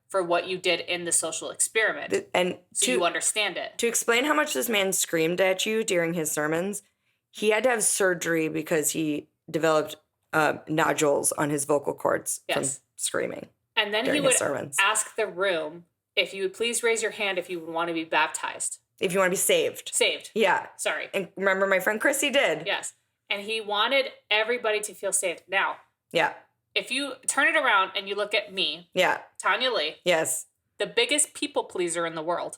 C: for what you did in the social experiment.
B: And
C: so you understand it.
B: To explain how much this man screamed at you during his sermons, he had to have surgery because he developed nodules on his vocal cords from screaming.
C: And then he would ask the room, if you would please raise your hand if you would want to be baptized.
B: If you want to be saved.
C: Saved.
B: Yeah.
C: Sorry.
B: And remember my friend Chrissy did.
C: Yes. And he wanted everybody to feel saved. Now.
B: Yeah.
C: If you turn it around and you look at me.
B: Yeah.
C: Tanya Lee.
B: Yes.
C: The biggest people pleaser in the world.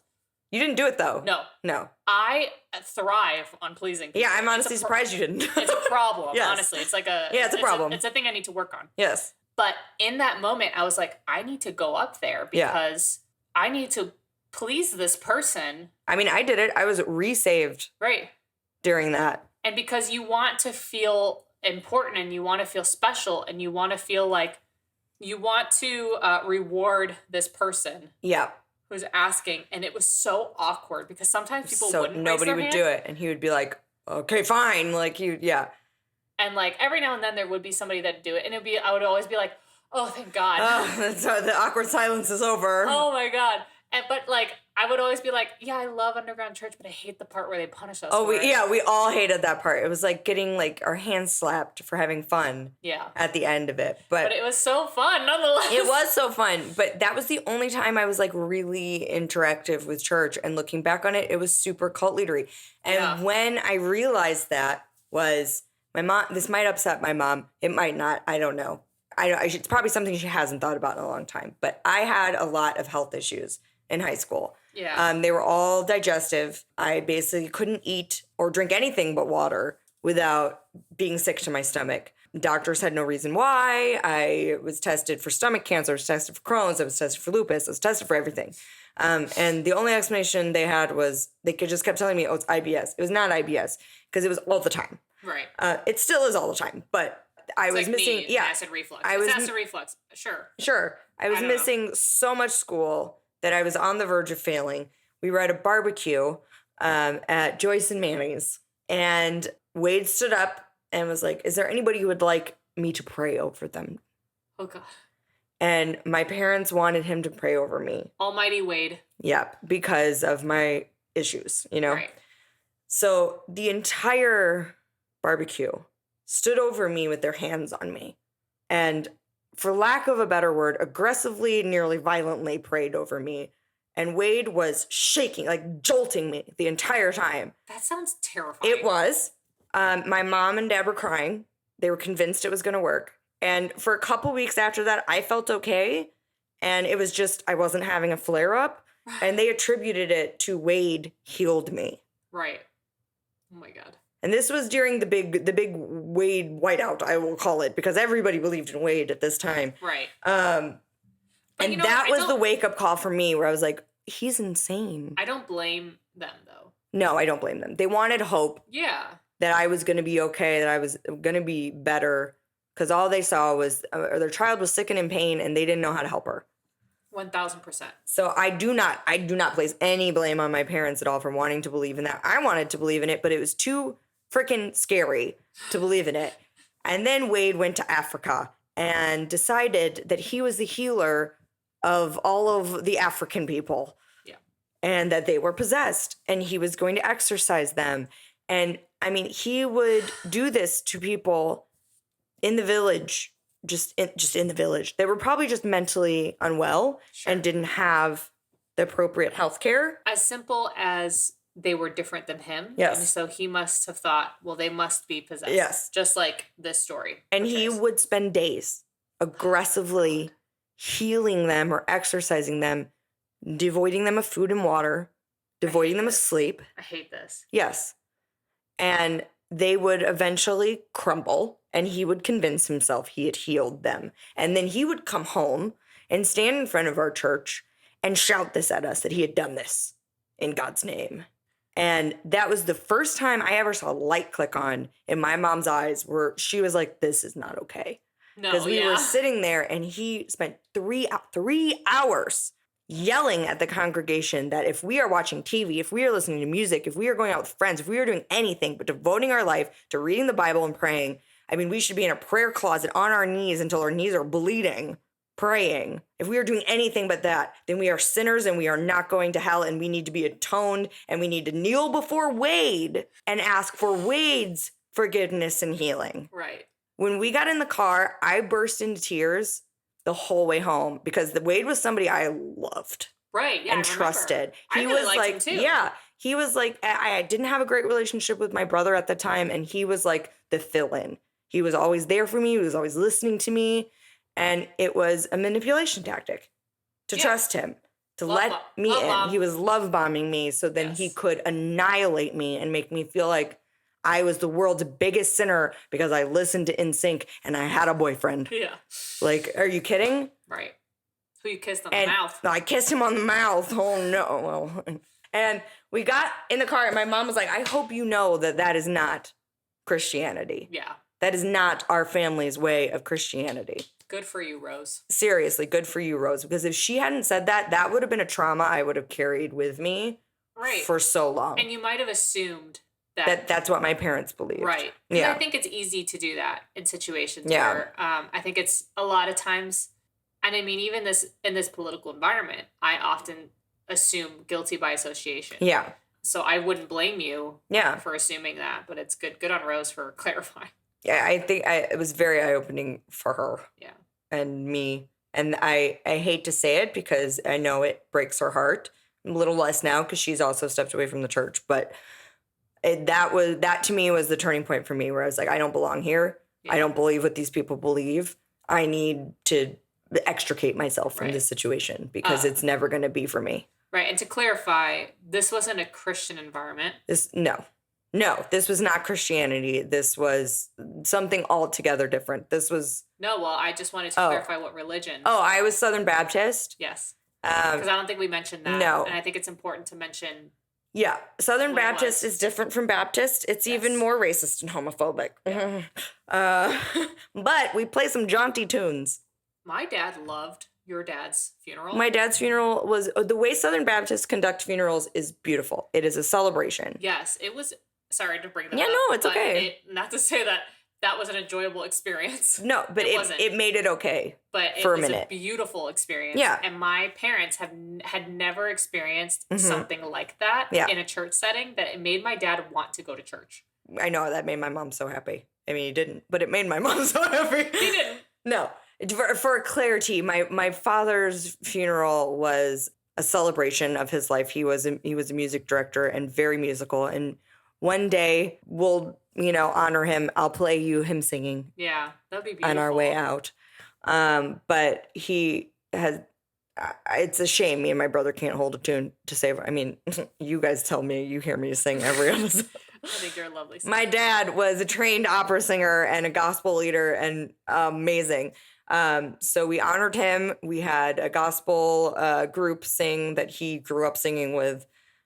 B: You didn't do it though.
C: No. I thrive on pleasing people.
B: Yeah, I'm honestly surprised you didn't.
C: It's a problem, honestly. It's like
B: it's a problem.
C: It's a thing I need to work on.
B: Yes.
C: But in that moment, I was like, I need to go up there because I need to please this person.
B: I mean, I did it. I was resaved.
C: Right.
B: During that.
C: And because you want to feel important and you want to feel special and you want to feel like you want to reward this person.
B: Yeah.
C: Who's asking. And it was so awkward because sometimes people wouldn't
B: nobody
C: raise their
B: would
C: hand.
B: do it. And he would be like, okay, fine. Like
C: And like every now and then there would be somebody that'd do it. And I would always be like, oh, thank God.
B: So the awkward silence is over.
C: Oh my God. But like, I would always be like, yeah, I love underground church, but I hate the part where they punish us.
B: We all hated that part. It was like getting like our hands slapped for having fun.
C: Yeah.
B: At the end of it. But
C: it was so fun nonetheless.
B: It was so fun. But that was the only time I was like really interactive with church. And looking back on it, it was super cult leadery. And when I realized that was my mom, this might upset my mom. It might not. I don't know. It's probably something she hasn't thought about in a long time. But I had a lot of health issues in high school.
C: Yeah.
B: They were all digestive. I basically couldn't eat or drink anything but water without being sick to my stomach. Doctors had no reason why. I was tested for stomach cancer. I was tested for Crohn's. I was tested for lupus. I was tested for everything. And the only explanation they had was they just kept telling me, oh, it's IBS. It was not IBS because it was all the time.
C: Right.
B: It still is all the time. But I was missing.
C: Acid reflux. Acid reflux. Sure.
B: I was missing so much school that I was on the verge of failing. We were at a barbecue at Joyce and Manny's. And Wade stood up and was like, is there anybody who would like me to pray over them?
C: Oh, God.
B: And my parents wanted him to pray over me.
C: Almighty Wade.
B: Yep, because of my issues,
C: Right.
B: So the entire barbecue stood over me with their hands on me. And for lack of a better word, aggressively, nearly violently prayed over me. And Wade was shaking, like jolting me the entire time.
C: That sounds terrifying.
B: It was. My mom and dad were crying. They were convinced it was going to work. And for a couple weeks after that, I felt okay. And it was just, I wasn't having a flare up. And they attributed it to Wade healed me.
C: Right. Oh my God.
B: And this was during the big Wade whiteout, I will call it, because everybody believed in Wade at this time.
C: Right.
B: And that was the wake up call for me, where I was like, he's insane.
C: I don't blame them, though.
B: No, I don't blame them. They wanted hope.
C: Yeah.
B: That I was going to be okay, that I was going to be better, because all they saw was their child was sick and in pain, and they didn't know how to help her.
C: 1,000%.
B: So I do not place any blame on my parents at all for wanting to believe in that. I wanted to believe in it, but it was too freaking scary to believe in it. And then Wade went to Africa and decided that he was the healer of all of the African people.
C: Yeah.
B: And that they were possessed, and he was going to exorcise them. And I mean, he would do this to people in the village, just in the village. They were probably just mentally unwell and didn't have the appropriate health care.
C: As simple as they were different than him.
B: Yes.
C: And so he must have thought, well, they must be possessed.
B: Yes.
C: Just like this story.
B: And he would spend days aggressively healing them or exorcising them, devoiding them of food and water, devoiding them of sleep.
C: I hate this.
B: Yes. And they would eventually crumble, and he would convince himself he had healed them. And then he would come home and stand in front of our church and shout this at us, that he had done this in God's name. And that was the first time I ever saw a light click on in my mom's eyes, where she was like, this is not okay.
C: No,
B: because we were sitting there, and he spent 3 hours yelling at the congregation that if we are watching TV, if we are listening to music, if we are going out with friends, if we are doing anything but devoting our life to reading the Bible and praying, I mean, we should be in a prayer closet on our knees until our knees are bleeding, praying. If we are doing anything but that, then we are sinners and we are not going to hell, and we need to be atoned, and we need to kneel before Wade and ask for Wade's forgiveness and healing.
C: Right.
B: When we got in the car, I burst into tears the whole way home, because the Wade was somebody I loved.
C: Right. Yeah.
B: And trusted. He
C: really
B: was like,
C: him too.
B: Yeah. He was like, I didn't have a great relationship with my brother at the time, and he was like the fill-in. He was always there for me. He was always listening to me. And it was a manipulation tactic to trust him, to let me in. He was love bombing me so then he could annihilate me and make me feel like I was the world's biggest sinner because I listened to NSYNC and I had a boyfriend.
C: Yeah.
B: Like, are you kidding?
C: Right. Who you kissed on the mouth.
B: I kissed him on the mouth. Oh, no. Well, and we got in the car, and my mom was like, I hope you know that that is not Christianity.
C: Yeah.
B: That is not our family's way of Christianity.
C: Good for you, Rose.
B: Seriously, good for you, Rose. Because if she hadn't said that, that would have been a trauma I would have carried with me for so long.
C: And you might have assumed
B: that's what my parents believed.
C: Right. Yeah. I think it's easy to do that in situations where I think it's a lot of times, and I mean, even in this political environment, I often assume guilty by association. Yeah. So I wouldn't blame you for assuming that, but it's good on Rose for clarifying. Yeah,
B: I think it was very eye-opening for her. Yeah. And me. And I hate to say it because I know it breaks her heart. A little less now because she's also stepped away from the church. But that to me was the turning point for me, where I was like, I don't belong here. Yeah. I don't believe what these people believe. I need to extricate myself from this situation because it's never going to be for me.
C: Right. And to clarify, this wasn't a Christian environment.
B: No, this was not Christianity. This was something altogether different. This was...
C: No, well, I just wanted to clarify what religion.
B: Oh, I was Southern Baptist?
C: Yes. Because I don't think we mentioned that. No. And I think it's important to mention...
B: Yeah. Southern Baptist is different from Baptist. It's even more racist and homophobic. Yeah. But we play some jaunty tunes.
C: My dad loved your dad's funeral.
B: My dad's funeral was... The way Southern Baptists conduct funerals is beautiful. It is a celebration.
C: Yes, it was... Sorry to bring that up.
B: Yeah, no, it's okay.
C: Not to say that was an enjoyable experience.
B: No, but it made it okay for a minute.
C: A beautiful experience. Yeah. And my parents had never experienced something like that in a church setting, that it made my dad want to go to church.
B: I know, that made my mom so happy. I mean, he didn't, but it made my mom so happy.
C: He didn't.
B: No. For clarity, my father's funeral was a celebration of his life. He was a music director and very musical. And one day we'll, honor him. I'll play you him singing.
C: Yeah, that'd be beautiful.
B: On our way out. But he has. It's a shame me and my brother can't hold a tune to save. I mean, you guys tell me, you hear me sing every episode.
C: I think you're a lovely singer.
B: My dad was a trained opera singer and a gospel leader and amazing. So we honored him. We had a gospel group sing that he grew up singing with.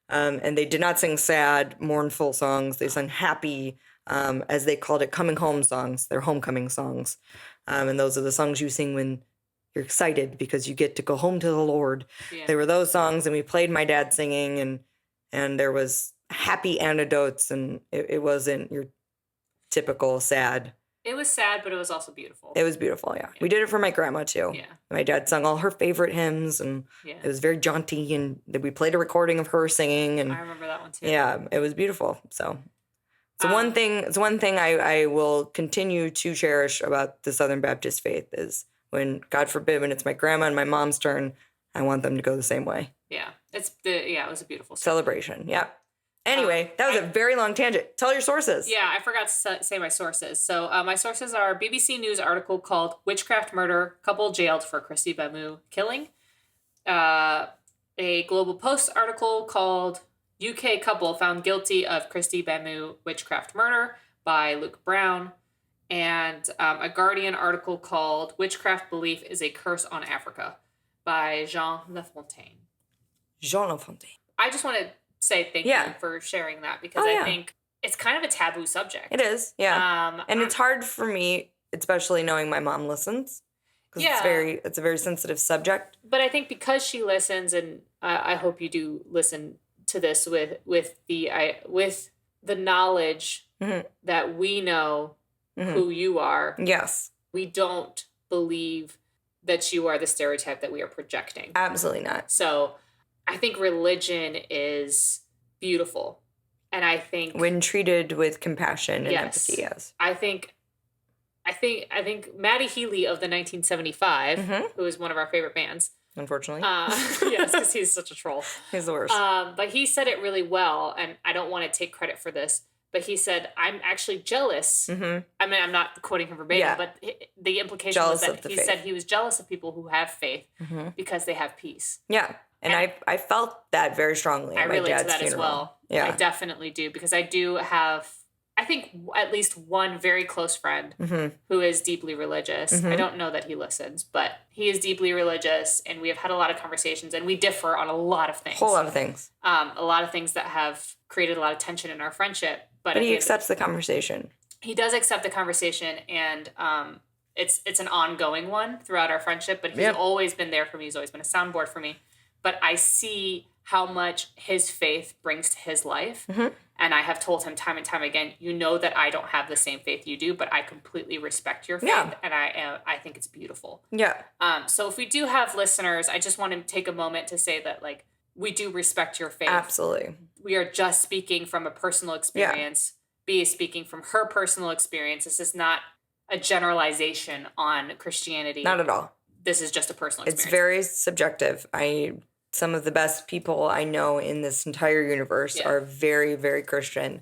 B: And they did not sing sad, mournful songs. They sang happy, as they called it, coming home songs. They're homecoming songs. And those are the songs you sing when you're excited because you get to go home to the Lord. Yeah. They were those songs, and we played my dad singing, and there was happy anecdotes, and it wasn't your typical sad.
C: It was sad, but it was also beautiful.
B: It was beautiful, yeah. We did it for my grandma, too. Yeah. My dad sung all her favorite hymns, and it was very jaunty, and we played a recording of her singing. And
C: I remember that one, too.
B: Yeah, it was beautiful, so... It's one thing I will continue to cherish about the Southern Baptist faith is when, God forbid, when it's my grandma and my mom's turn, I want them to go the same way.
C: Yeah, it was a beautiful
B: celebration. Yeah. Anyway, that was a very long tangent. Tell your sources.
C: Yeah, I forgot to say my sources. So my sources are a BBC News article called "Witchcraft Murder: Couple Jailed for Christy Bemu Killing," a Global Post article called "UK Couple Found Guilty of Christy Bemu Witchcraft Murder" by Luke Brown, and a Guardian article called "Witchcraft Belief is a Curse on Africa" by Jean Lafontaine.
B: Jean Lafontaine.
C: I just want to say thank you for sharing that because I think it's kind of a taboo subject.
B: It is, yeah. And it's hard for me, especially knowing my mom listens, because it's a very sensitive subject.
C: But I think because she listens, and I hope you do listen to this with the knowledge that we know who you are.
B: Yes.
C: We don't believe that you are the stereotype that we are projecting.
B: Absolutely not.
C: So I think religion is beautiful. And I think
B: when treated with compassion and empathy, yes.
C: I think Maddie Healy of the 1975, who is one of our favorite bands.
B: Unfortunately.
C: Yes, because he's such a troll.
B: He's the worst.
C: But he said it really well, and I don't want to take credit for this, but he said, I'm actually jealous. I mean, I'm not quoting him verbatim, but the implication was that he said he was jealous of people who have faith because they have peace.
B: Yeah. And I felt that very strongly at my dad's funeral. I relate to that as well.
C: Yeah. I definitely do, because I do have, I think, at least one very close friend who is deeply religious. I don't know that he listens, but he is deeply religious, and we have had a lot of conversations, and we differ on a lot of things.
B: Whole lot of things.
C: A lot of things that have created a lot of tension in our friendship. But
B: he accepts the conversation.
C: He does accept the conversation, and it's an ongoing one throughout our friendship, but he's always been there for me. He's always been a soundboard for me. But I see how much his faith brings to his life. And I have told him time and time again, you know that I don't have the same faith you do, but I completely respect your faith. And I think it's beautiful. Yeah. So if we do have listeners, I just want to take a moment to say that, like, we do respect your faith.
B: Absolutely.
C: We are just speaking from a personal experience. B is speaking from her personal experience. This is not a generalization on Christianity.
B: Not at all.
C: This is just a personal experience.
B: It's very subjective. Some of the best people I know in this entire universe are very, very Christian.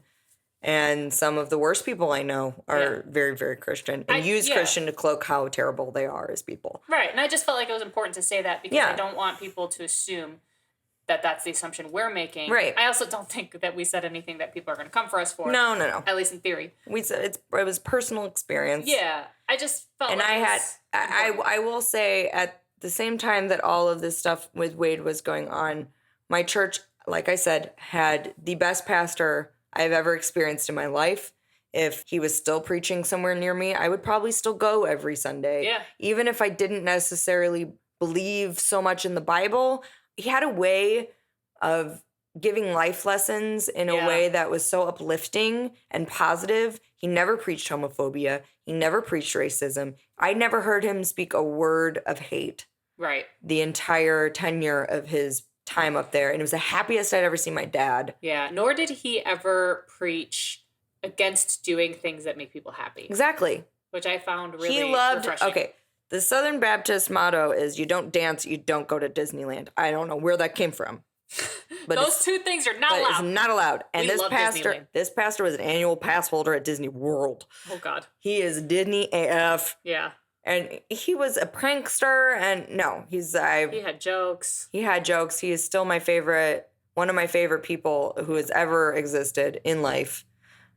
B: And some of the worst people I know are very, very Christian. And use Christian to cloak how terrible they are as people.
C: Right. And I just felt like it was important to say that because I don't want people to assume that that's the assumption we're making. Right. I also don't think that we said anything that people are going to come for us for.
B: No, no, no.
C: At least in theory.
B: We said it was personal experience.
C: Yeah. I just felt like
B: I will say at the same time that all of this stuff with Wade was going on, my church, like I said, had the best pastor I've ever experienced in my life. If he was still preaching somewhere near me, I would probably still go every Sunday. Yeah. Even if I didn't necessarily believe so much in the Bible, he had a way of giving life lessons in a way that was so uplifting and positive. He never preached homophobia. He never preached racism. I never heard him speak a word of hate. Right. The entire tenure of his time up there. And it was the happiest I'd ever seen my dad.
C: Yeah. Nor did he ever preach against doing things that make people happy.
B: Exactly.
C: Which I found really refreshing.
B: Okay. The Southern Baptist motto is you don't dance, you don't go to Disneyland. I don't know where that came from. But
C: Those two things are not
B: It's
C: allowed.
B: not allowed. And
C: We love Disneyland.
B: this pastor was an annual pass holder at Disney World.
C: Oh, God.
B: He is Disney AF.
C: Yeah.
B: And he was a prankster, and no,
C: He had jokes.
B: He had jokes. He is still my favorite, one of my favorite people who has ever existed in life.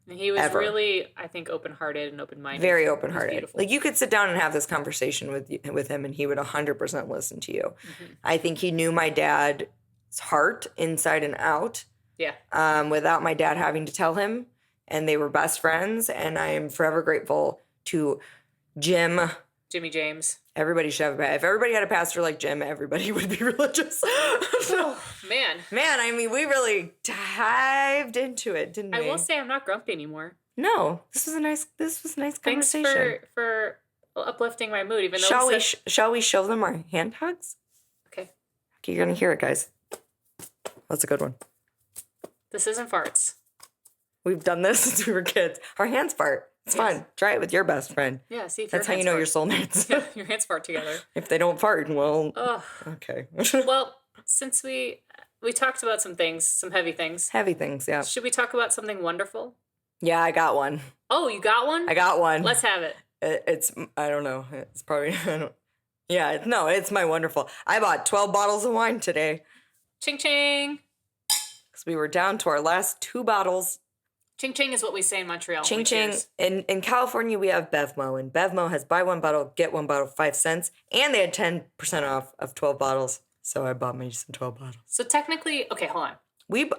C: And he was
B: ever.
C: really, I think, open-hearted and open-minded.
B: Very open-hearted.
C: Beautiful.
B: Like, you could sit down and have this conversation with him, and he would 100% listen to you.
C: Mm-hmm.
B: I think he knew my dad's heart inside and out.
C: Yeah.
B: Without my dad having to tell him, and they were best friends. And I am forever grateful to Jimmy
C: James.
B: Everybody should have if everybody had a pastor like Jim, everybody would be religious.
C: Oh, man.
B: I mean, we really dived into it, didn't we?
C: I will say I'm not grumpy anymore.
B: No, this was a nice conversation.
C: Thanks for uplifting my mood, even though
B: Shall we show them our hand hugs?
C: Okay,
B: you're gonna hear it, guys. That's a good one.
C: This isn't farts.
B: We've done this since we were kids. Our hands fart. It's fun. Try it with your best friend.
C: Yeah, see if
B: that's how you know your soulmates.
C: Yeah, your hands fart together.
B: If they don't fart, well, okay.
C: Well, since we talked about some things, some heavy things.
B: Heavy things, yeah.
C: Should we talk about something wonderful?
B: Yeah, I got one.
C: Oh, you got one?
B: I got one.
C: Let's have it.
B: It's I don't know. It's probably it's my wonderful. I bought 12 bottles of wine today.
C: Ching ching.
B: Because we were down to our last 2 bottles.
C: Ching ching is what we say in Montreal.
B: Ching ching. In California, we have Bevmo, and Bevmo has buy one bottle, get one bottle, 5 cents, and they had 10% off of 12 bottles. So I bought me some 12 bottles.
C: So technically, okay, hold on.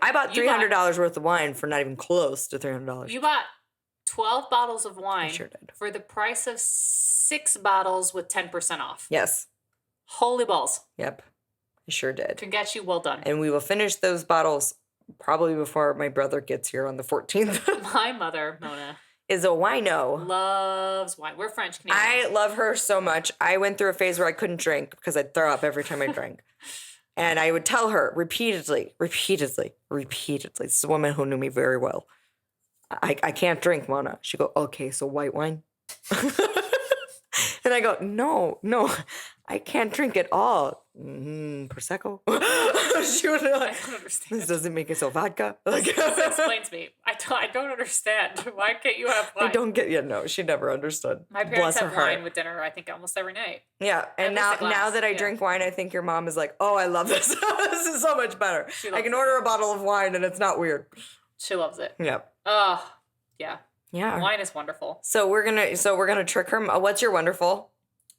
B: I bought $300 worth of wine for not even close to $300.
C: You bought 12 bottles of wine.
B: I sure did.
C: For the price of 6 bottles with 10% off.
B: Yes.
C: Holy balls.
B: Yep. I sure did.
C: Congrats, you. Well done.
B: And we will finish those bottles probably before my brother gets here on the 14th.
C: My mother, Mona,
B: is a wino.
C: Loves wine. We're French Canadian.
B: I love her so much. I went through a phase where I couldn't drink because I'd throw up every time I drank. And I would tell her repeatedly. This is a woman who knew me very well. I can't drink, Mona. She'd go, okay, so white wine? And I go, no, I can't drink at all. Prosecco? She would like,
C: I don't understand.
B: This doesn't make it so vodka.
C: This explains me. I don't understand. Why can't you have wine?
B: I don't get, no, she never understood.
C: My parents have wine with dinner, I think, almost every night.
B: Yeah, and now that I drink wine, I think your mom is like, oh, I love this. This is so much better. I can order a bottle of wine and it's not weird.
C: She loves it.
B: Yep.
C: Oh, yeah.
B: Yeah.
C: Wine is wonderful.
B: So we're gonna trick her. What's your wonderful?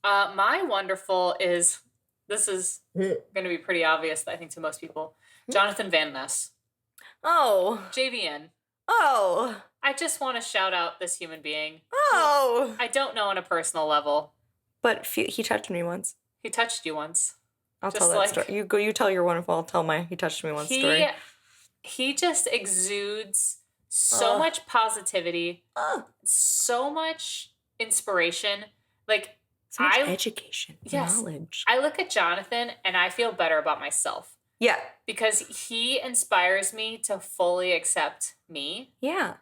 C: My wonderful is, this is gonna be pretty obvious, I think, to most people. Jonathan Van Ness.
B: Oh.
C: JVN.
B: Oh.
C: I just want to shout out this human being.
B: Oh.
C: I don't know on a personal level.
B: But he touched me once.
C: He touched you once.
B: I'll tell that story. You tell your wonderful. I'll tell my he touched me once story.
C: He just exudes so much positivity, so much inspiration. Like,
B: so much education, knowledge.
C: I look at Jonathan and I feel better about myself.
B: Yeah.
C: Because he inspires me to fully accept me.
B: Yeah.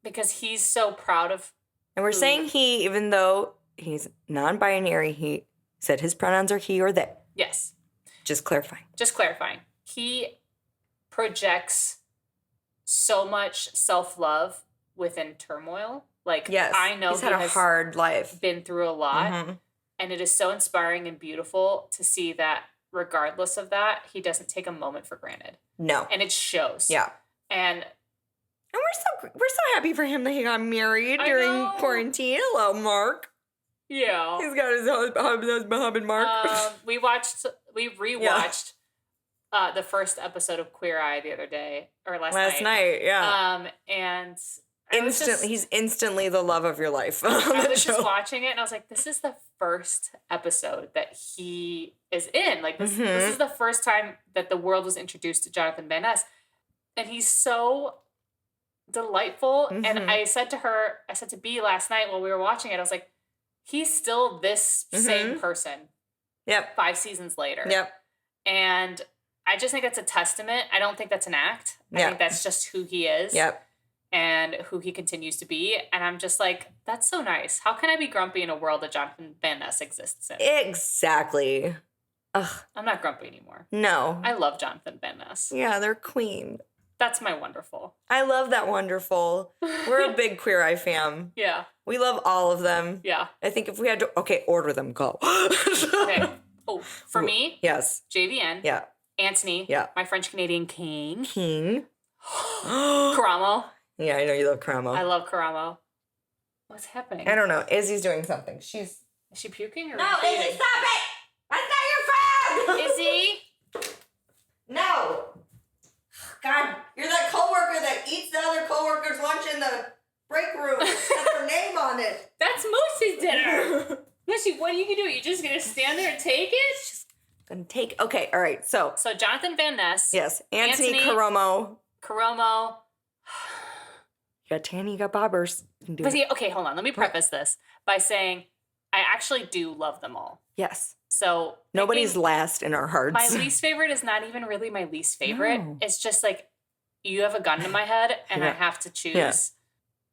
C: Because he's so proud of.
B: And we're saying he, even though he's non-binary, he said his pronouns are he or they.
C: Yes.
B: Just clarifying.
C: He projects so much self-love within turmoil. Like, yes, I know
B: he's had a hard life.
C: Been through a lot. And it is so inspiring and beautiful to see that regardless of that, he doesn't take a moment for granted. No. And it shows. Yeah. And
B: we're so happy for him that he got married during quarantine. Hello, Mark.
C: Yeah.
B: He's got his husband, Mark.
C: We rewatched the first episode of Queer Eye the other day, or last night.
B: Yeah.
C: And
B: he's instantly the love of your life.
C: I was just watching it and I was like, this is the first episode that he is in. Like, this is the first time that the world was introduced to Jonathan Van Ness. And he's so delightful. And I said to B last night while we were watching it, I was like, he's still this same person. Yep. 5 seasons later. Yep. And I just think that's a testament. I don't think that's an act. I think that's just who he is. Yep. and who he continues to be. And I'm just like, that's so nice. How can I be grumpy in a world that Jonathan Van Ness exists in?
B: Exactly. Ugh.
C: I'm not grumpy anymore.
B: No.
C: I love Jonathan Van Ness.
B: Yeah, they're queen.
C: That's my wonderful.
B: I love that wonderful. We're a big Queer Eye fam.
C: Yeah.
B: We love all of them.
C: Yeah.
B: I think if we had to, order them, go.
C: Okay. Oh, for me?
B: Yes.
C: JVN.
B: Yeah.
C: Anthony.
B: Yeah.
C: My French Canadian king.
B: King.
C: Karamo.
B: Yeah, I know you love Karamo.
C: I love Karamo. What's happening?
B: I don't know. Izzy's doing something.
C: Is she puking or
B: No,
C: feeding?
B: Izzy, stop it! That's not your phone!
C: Izzy?
B: No. God, you're that coworker that eats the other coworker's lunch in the break room. It's got their name on it.
C: That's Moosey's dinner. Moosey, what are you gonna do? You're just gonna stand there and take it?
B: Just gonna take. Okay, all right. So
C: Jonathan Van Ness.
B: yes, Anthony Karomo.
C: Karomo.
B: You got Tanny, you got Bobbers. You can do
C: But
B: it.
C: see, okay, hold on. Let me preface this by saying I actually do love them all.
B: Yes.
C: So
B: Nobody's last in our hearts.
C: my least favorite is not even really my least favorite.
B: No.
C: It's just like you have a gun to my head and I
B: Yeah.
C: have to choose.
B: Yeah.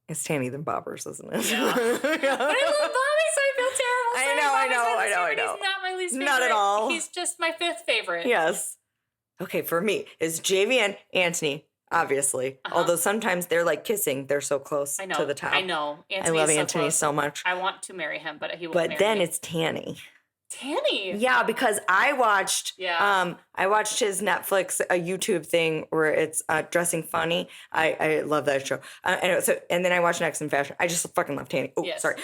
B: It's Tanny than Bobbers, isn't it?
C: Yeah. But I love Bobby, so I feel terrible.
B: I
C: saying
B: know, I
C: Bobby's
B: know,
C: my
B: I
C: least
B: know, I
C: favorite.
B: know.
C: He's not my least favorite.
B: Not at all.
C: He's just my fifth favorite.
B: Yes. Okay, for me, it's JVN, Anthony, obviously. Although sometimes they're like kissing. They're so close
C: I know.
B: to the top.
C: I know.
B: I
C: Anthony
B: love
C: is so
B: Anthony
C: close.
B: so much.
C: I want to marry him, but he won't
B: But
C: marry
B: then
C: me.
B: it's Tanny.
C: Tanny.
B: Yeah, because I watched
C: Yeah.
B: I watched his Netflix YouTube thing where it's Dressing Funny. I love that show. And then I watched Next in Fashion. I just fucking love Tanny. Oh,
C: Yes.
B: sorry.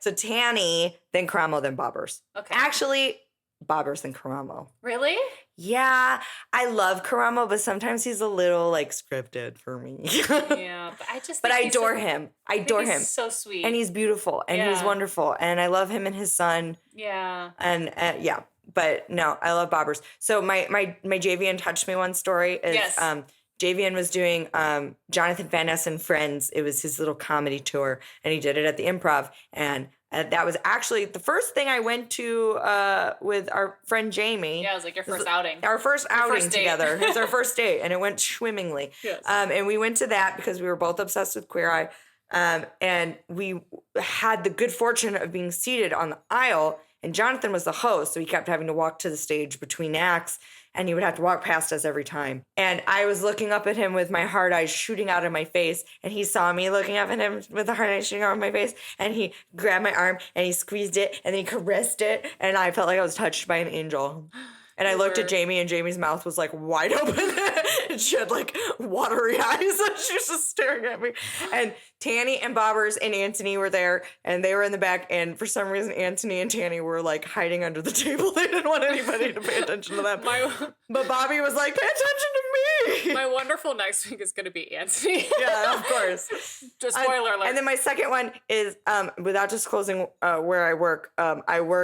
B: So Tanny, then Karamo, then Bobbers.
C: Okay.
B: Actually, Bobbers then Karamo.
C: Really?
B: Yeah, I love Karamo, but sometimes he's a little like scripted for me.
C: Yeah, but I just.
B: But
C: think
B: I
C: he's
B: adore
C: so,
B: him. I
C: I think
B: adore
C: he's
B: him.
C: So sweet.
B: And he's beautiful and he's
C: Yeah.
B: wonderful. And I love him and his son.
C: Yeah.
B: And yeah, but no, I love Bobbers. So my JVN Touched Me One story is
C: Yes.
B: JVN was doing Jonathan Van Ness and Friends. It was his little comedy tour, and he did it at the Improv. And that was actually the first thing I went to with our friend Jamie.
C: Yeah, it was like your first outing.
B: Our first outing
C: first date.
B: together. It was our first date, and it went swimmingly.
C: Yes.
B: And we went to that because we were both obsessed with Queer Eye. And we had the good fortune of being seated on the aisle, and Jonathan was the host, so he kept having to walk to the stage between acts, and he would have to walk past us every time. And I was looking up at him with my hard eyes shooting out of my face, and he saw me looking up at him with the hard eyes shooting out of my face, and he grabbed my arm, and he squeezed it, and then he caressed it, and I felt like I was touched by an angel. And I looked at Jamie, and Jamie's mouth was like wide open. And she had like watery eyes. And she was just staring at me. And Tanny and Bobbers and Anthony were there, and they were in the back. And for some reason, Anthony and Tanny were like hiding under the table. They didn't want anybody to pay attention to them. But Bobby was like, pay attention to me.
C: My wonderful next week is going to be Anthony.
B: Yeah, of course.
C: Just spoiler alert.
B: And then my second one is, without disclosing where I work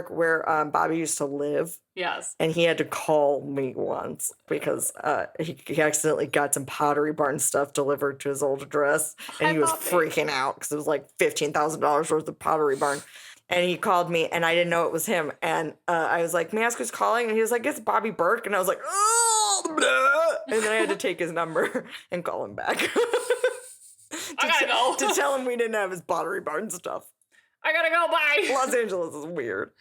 B: where Bobby used to live.
C: Yes.
B: And he had to call me once because he accidentally got some Pottery Barn stuff delivered to his old address. And he was freaking out because it was like $15,000 worth of Pottery Barn. And he called me, and I didn't know it was him. And I was like, may I ask who's calling? And he was like, it's Bobby Burke. And I was like, oh, blah. And then I had to take his number and call him back.
C: I gotta go.
B: To tell him we didn't have his Pottery Barn stuff.
C: I gotta go. Bye.
B: Los Angeles is weird.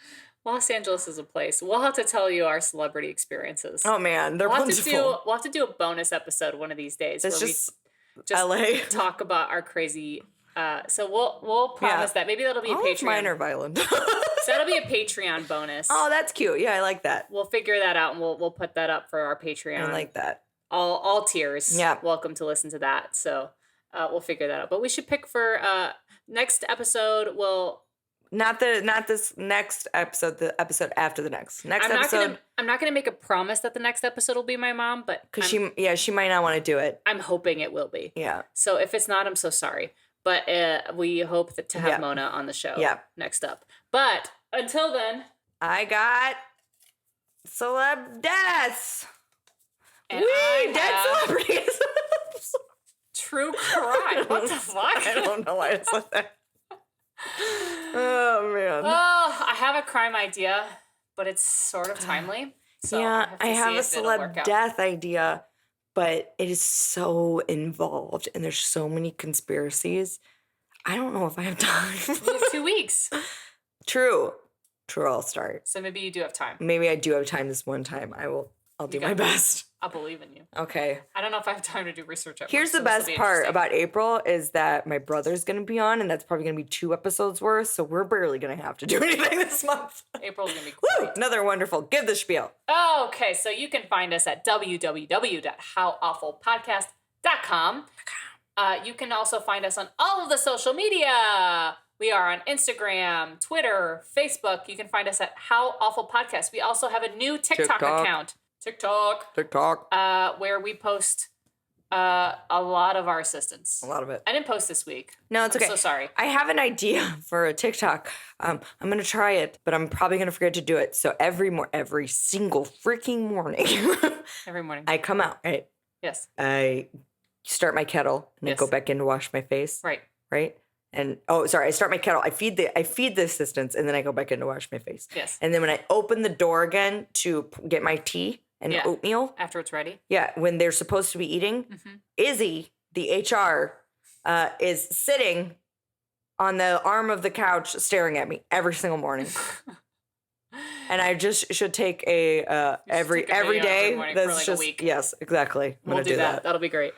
C: Los Angeles is a place. We'll have to tell you our celebrity experiences.
B: Oh man, they're
C: we'll
B: plentiful.
C: We'll have to do a bonus episode one of these days.
B: It's
C: where
B: just
C: we just
B: LA.
C: talk about our crazy. So we'll promise that maybe that'll be a Patreon.
B: Mine are violent.
C: So that'll be a Patreon bonus.
B: Oh, that's cute. Yeah, I like that.
C: We'll figure that out and we'll put that up for our Patreon.
B: I like that.
C: All tiers.
B: Yeah.
C: Welcome to listen to that. So we'll figure that out. But we should pick for next episode.
B: Not this next episode. The episode after the next.
C: I'm not gonna make a promise that the next episode will be my mom, but
B: because she might not want to do it.
C: I'm hoping it will be.
B: Yeah.
C: So if it's not, I'm so sorry. But we hope to have Mona on the show. Next up. But until then,
B: I got celeb deaths.
C: And
B: dead celebrities.
C: True crime. What the fuck?
B: I don't know why I said that. Oh man.
C: Oh, I have a crime idea, but it's sort of timely. So
B: I have a
C: see if it'll work
B: celeb
C: out.
B: death idea, but it is so involved and there's so many conspiracies. I don't know if I have time.
C: We have 2 weeks.
B: True, I'll start.
C: So maybe you do have time.
B: Maybe I do have time this one time. I'll do my best.
C: I'll believe in you.
B: Okay.
C: I don't know if I have time to do research at
B: Here's
C: work,
B: the best part about April is that my brother's going to be on, and that's probably going to be 2 episodes worth, so we're barely going to have to do anything this month.
C: April's going to be
B: Woo! Another wonderful. Give the spiel.
C: Okay, so you can find us at www.howawfulpodcast.com. You can also find us on all of the social media. We are on Instagram, Twitter, Facebook. You can find us at How Awful Podcast. We also have a new TikTok account. TikTok. Where we post a lot of our assistance.
B: A lot of it.
C: I didn't post this week.
B: No, it's okay.
C: I'm so sorry.
B: I have an idea for a TikTok. I'm going to try it, but I'm probably going to forget to do it. So every single freaking morning.
C: Every morning.
B: I come out, right?
C: Yes.
B: I start my kettle and I go back in to wash my face.
C: Right.
B: Right? And I start my kettle. I feed the assistants and then I go back in to wash my face.
C: Yes.
B: And then when I open the door again to get my tea and oatmeal.
C: After it's ready.
B: Yeah. When they're supposed to be eating, Izzy, the HR, is sitting on the arm of the couch staring at me every single morning. And I just should take every day.
C: That's for like a week.
B: Yes, exactly.
C: We'll do that. That'll be great.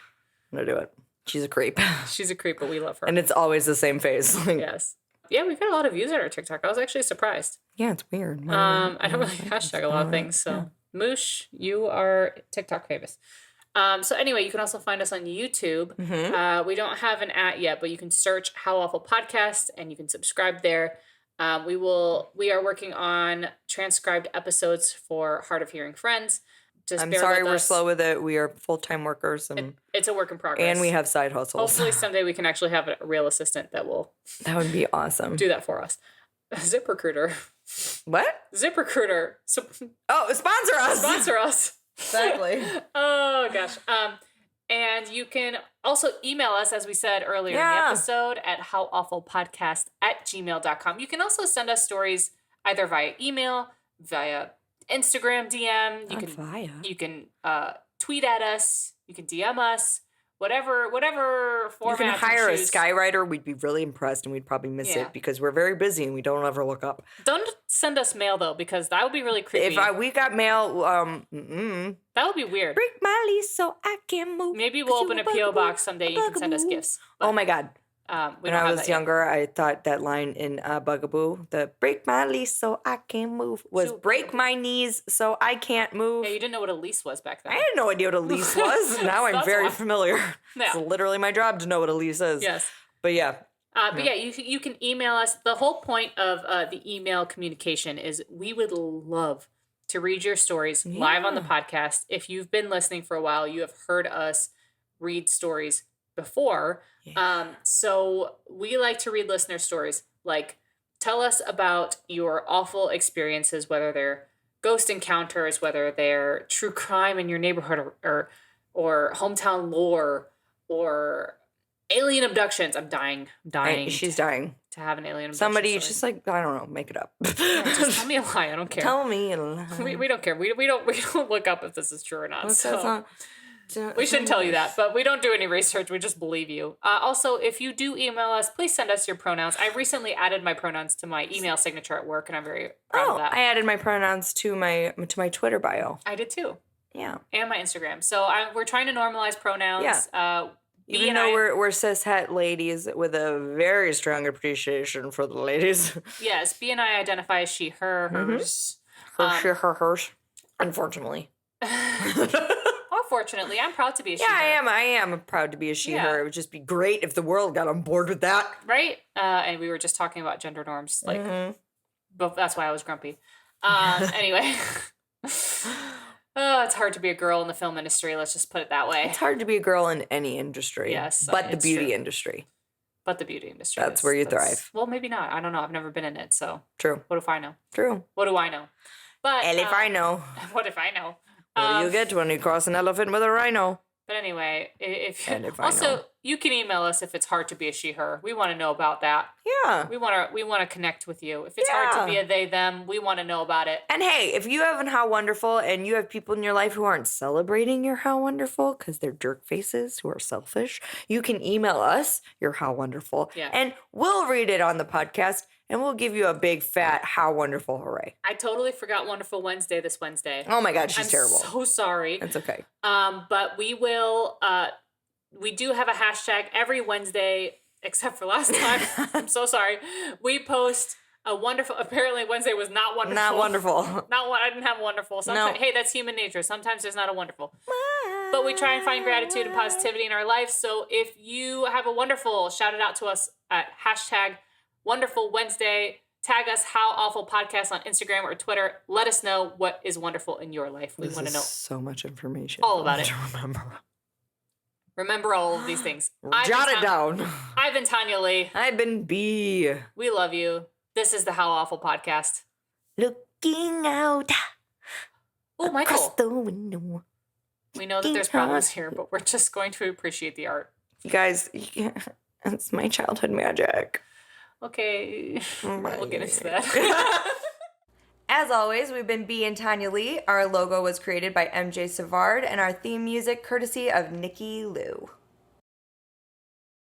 B: I'm gonna do it. She's a creep.
C: She's a creep, but we love her.
B: And it's always the same face.
C: Yes. Yeah, we've got a lot of views on our TikTok. I was actually surprised.
B: Yeah, it's weird.
C: I don't really hashtag a lot of things. So, Moosh, you are TikTok famous. So anyway, you can also find us on YouTube. We don't have an @ yet, but you can search How Awful Podcast and you can subscribe there. We are working on transcribed episodes for Hard of Hearing Friends.
B: I'm sorry we're slow with it. We are full-time workers. And
C: it's a work in progress.
B: And we have side hustles.
C: Hopefully someday we can actually have a real assistant that will...
B: That would be awesome.
C: Do that for us. ZipRecruiter.
B: What?
C: ZipRecruiter.
B: Oh, sponsor us.
C: Sponsor us.
B: Exactly.
C: Oh, gosh. And you can also email us, as we said earlier in the episode, at howawfulpodcast@gmail.com. You can also send us stories either via email, via Instagram DM. You can tweet at us. You can DM us. Whatever format.
B: You can hire a skywriter. We'd be really impressed, and we'd probably miss it because we're very busy and we don't ever look up.
C: Don't send us mail though, because that would be really creepy.
B: If we got mail,
C: that would be weird.
B: Break my lease so I can move.
C: Maybe we'll open a PO box someday. You can send us gifts.
B: Oh my God.
C: When
B: I was younger, I thought that line in Bugaboo, the break my lease so I can move, was break my knees so I can't move.
C: Yeah, you didn't know what a lease was back then.
B: I had no idea what a lease was. Now I'm very familiar.
C: Yeah.
B: It's literally my job to know what a lease is.
C: Yes.
B: But yeah.
C: You can email us. The whole point of the email communication is we would love to read your stories live on the podcast. If you've been listening for a while, you have heard us read stories before. So we like to read listener stories. Like, tell us about your awful experiences, whether they're ghost encounters, whether they're true crime in your neighborhood or hometown lore or alien abductions. I'm dying.
B: She's dying
C: to have an alien abduction.
B: Somebody
C: story.
B: just like, I don't know, make it up.
C: Just tell me a lie. I don't care.
B: Tell me a lie.
C: We don't care. We don't look up if this is true or not. We shouldn't tell you that, but we don't do any research. We just believe you. Also, if you do email us, please send us your pronouns. I recently added my pronouns to my email signature at work, and I'm very proud of that.
B: I added my pronouns to my Twitter bio.
C: I did too.
B: Yeah.
C: And my Instagram. So we're trying to normalize pronouns. Yeah.
B: Even though we're cis-het ladies with a very strong appreciation for the ladies.
C: Yes, B and I identify as she, her, hers.
B: Hers. Unfortunately.
C: Fortunately, I'm proud to be a she.
B: Yeah, I am proud to be a she, her. It would just be great if the world got on board with that.
C: Right? And we were just talking about gender norms. But that's why I was grumpy. Anyway. It's hard to be a girl in the film industry. Let's just put it that way.
B: It's hard to be a girl in any industry.
C: Yes.
B: But the beauty industry.
C: But the beauty industry.
B: That's where you thrive.
C: Well, maybe not. I don't know. I've never been in it, so.
B: True.
C: What if I know?
B: True.
C: What do I know? But.
B: And if I know.
C: What if I know?
B: What do you get when you cross an elephant with a rhino?
C: But anyway, You can email us if it's hard to be a she, her. We want to know about that.
B: Yeah.
C: We want to connect with you. If it's hard to be a they, them, we want to know about it.
B: And hey, if you have an How Wonderful and you have people in your life who aren't celebrating your How Wonderful because they're jerk faces who are selfish, you can email us your How Wonderful.
C: Yeah.
B: And we'll read it on the podcast and we'll give you a big fat How Wonderful hooray.
C: I totally forgot Wonderful Wednesday this Wednesday.
B: Oh my God, she's terrible.
C: I'm so sorry.
B: It's okay.
C: But we will, we do have a hashtag every Wednesday, except for last time. I'm so sorry. We post a wonderful, apparently Wednesday was not wonderful.
B: Not wonderful.
C: I didn't have wonderful. Sometimes, Hey, that's human nature. Sometimes there's not a wonderful. But we try and find gratitude and positivity in our life. So if you have a wonderful, shout it out to us at hashtag Wonderful Wednesday. Tag us How Awful Podcast on Instagram or Twitter. Let us know what is wonderful in your life. We want to know
B: so much information.
C: all about it.
B: Remember.
C: Remember all of these things.
B: Jot it down.
C: I've been Tanya Lee.
B: I've been B.
C: We love you. This is the How Awful Podcast.
B: Looking out.
C: Oh, Michael.
B: Across the window.
C: We know that there's problems here, but we're just going to appreciate the art.
B: You guys, it's my childhood magic.
C: Okay. We'll get into that.
B: As always, we've been B and Tanya Lee. Our logo was created by MJ Savard, and our theme music courtesy of Nikki Lou.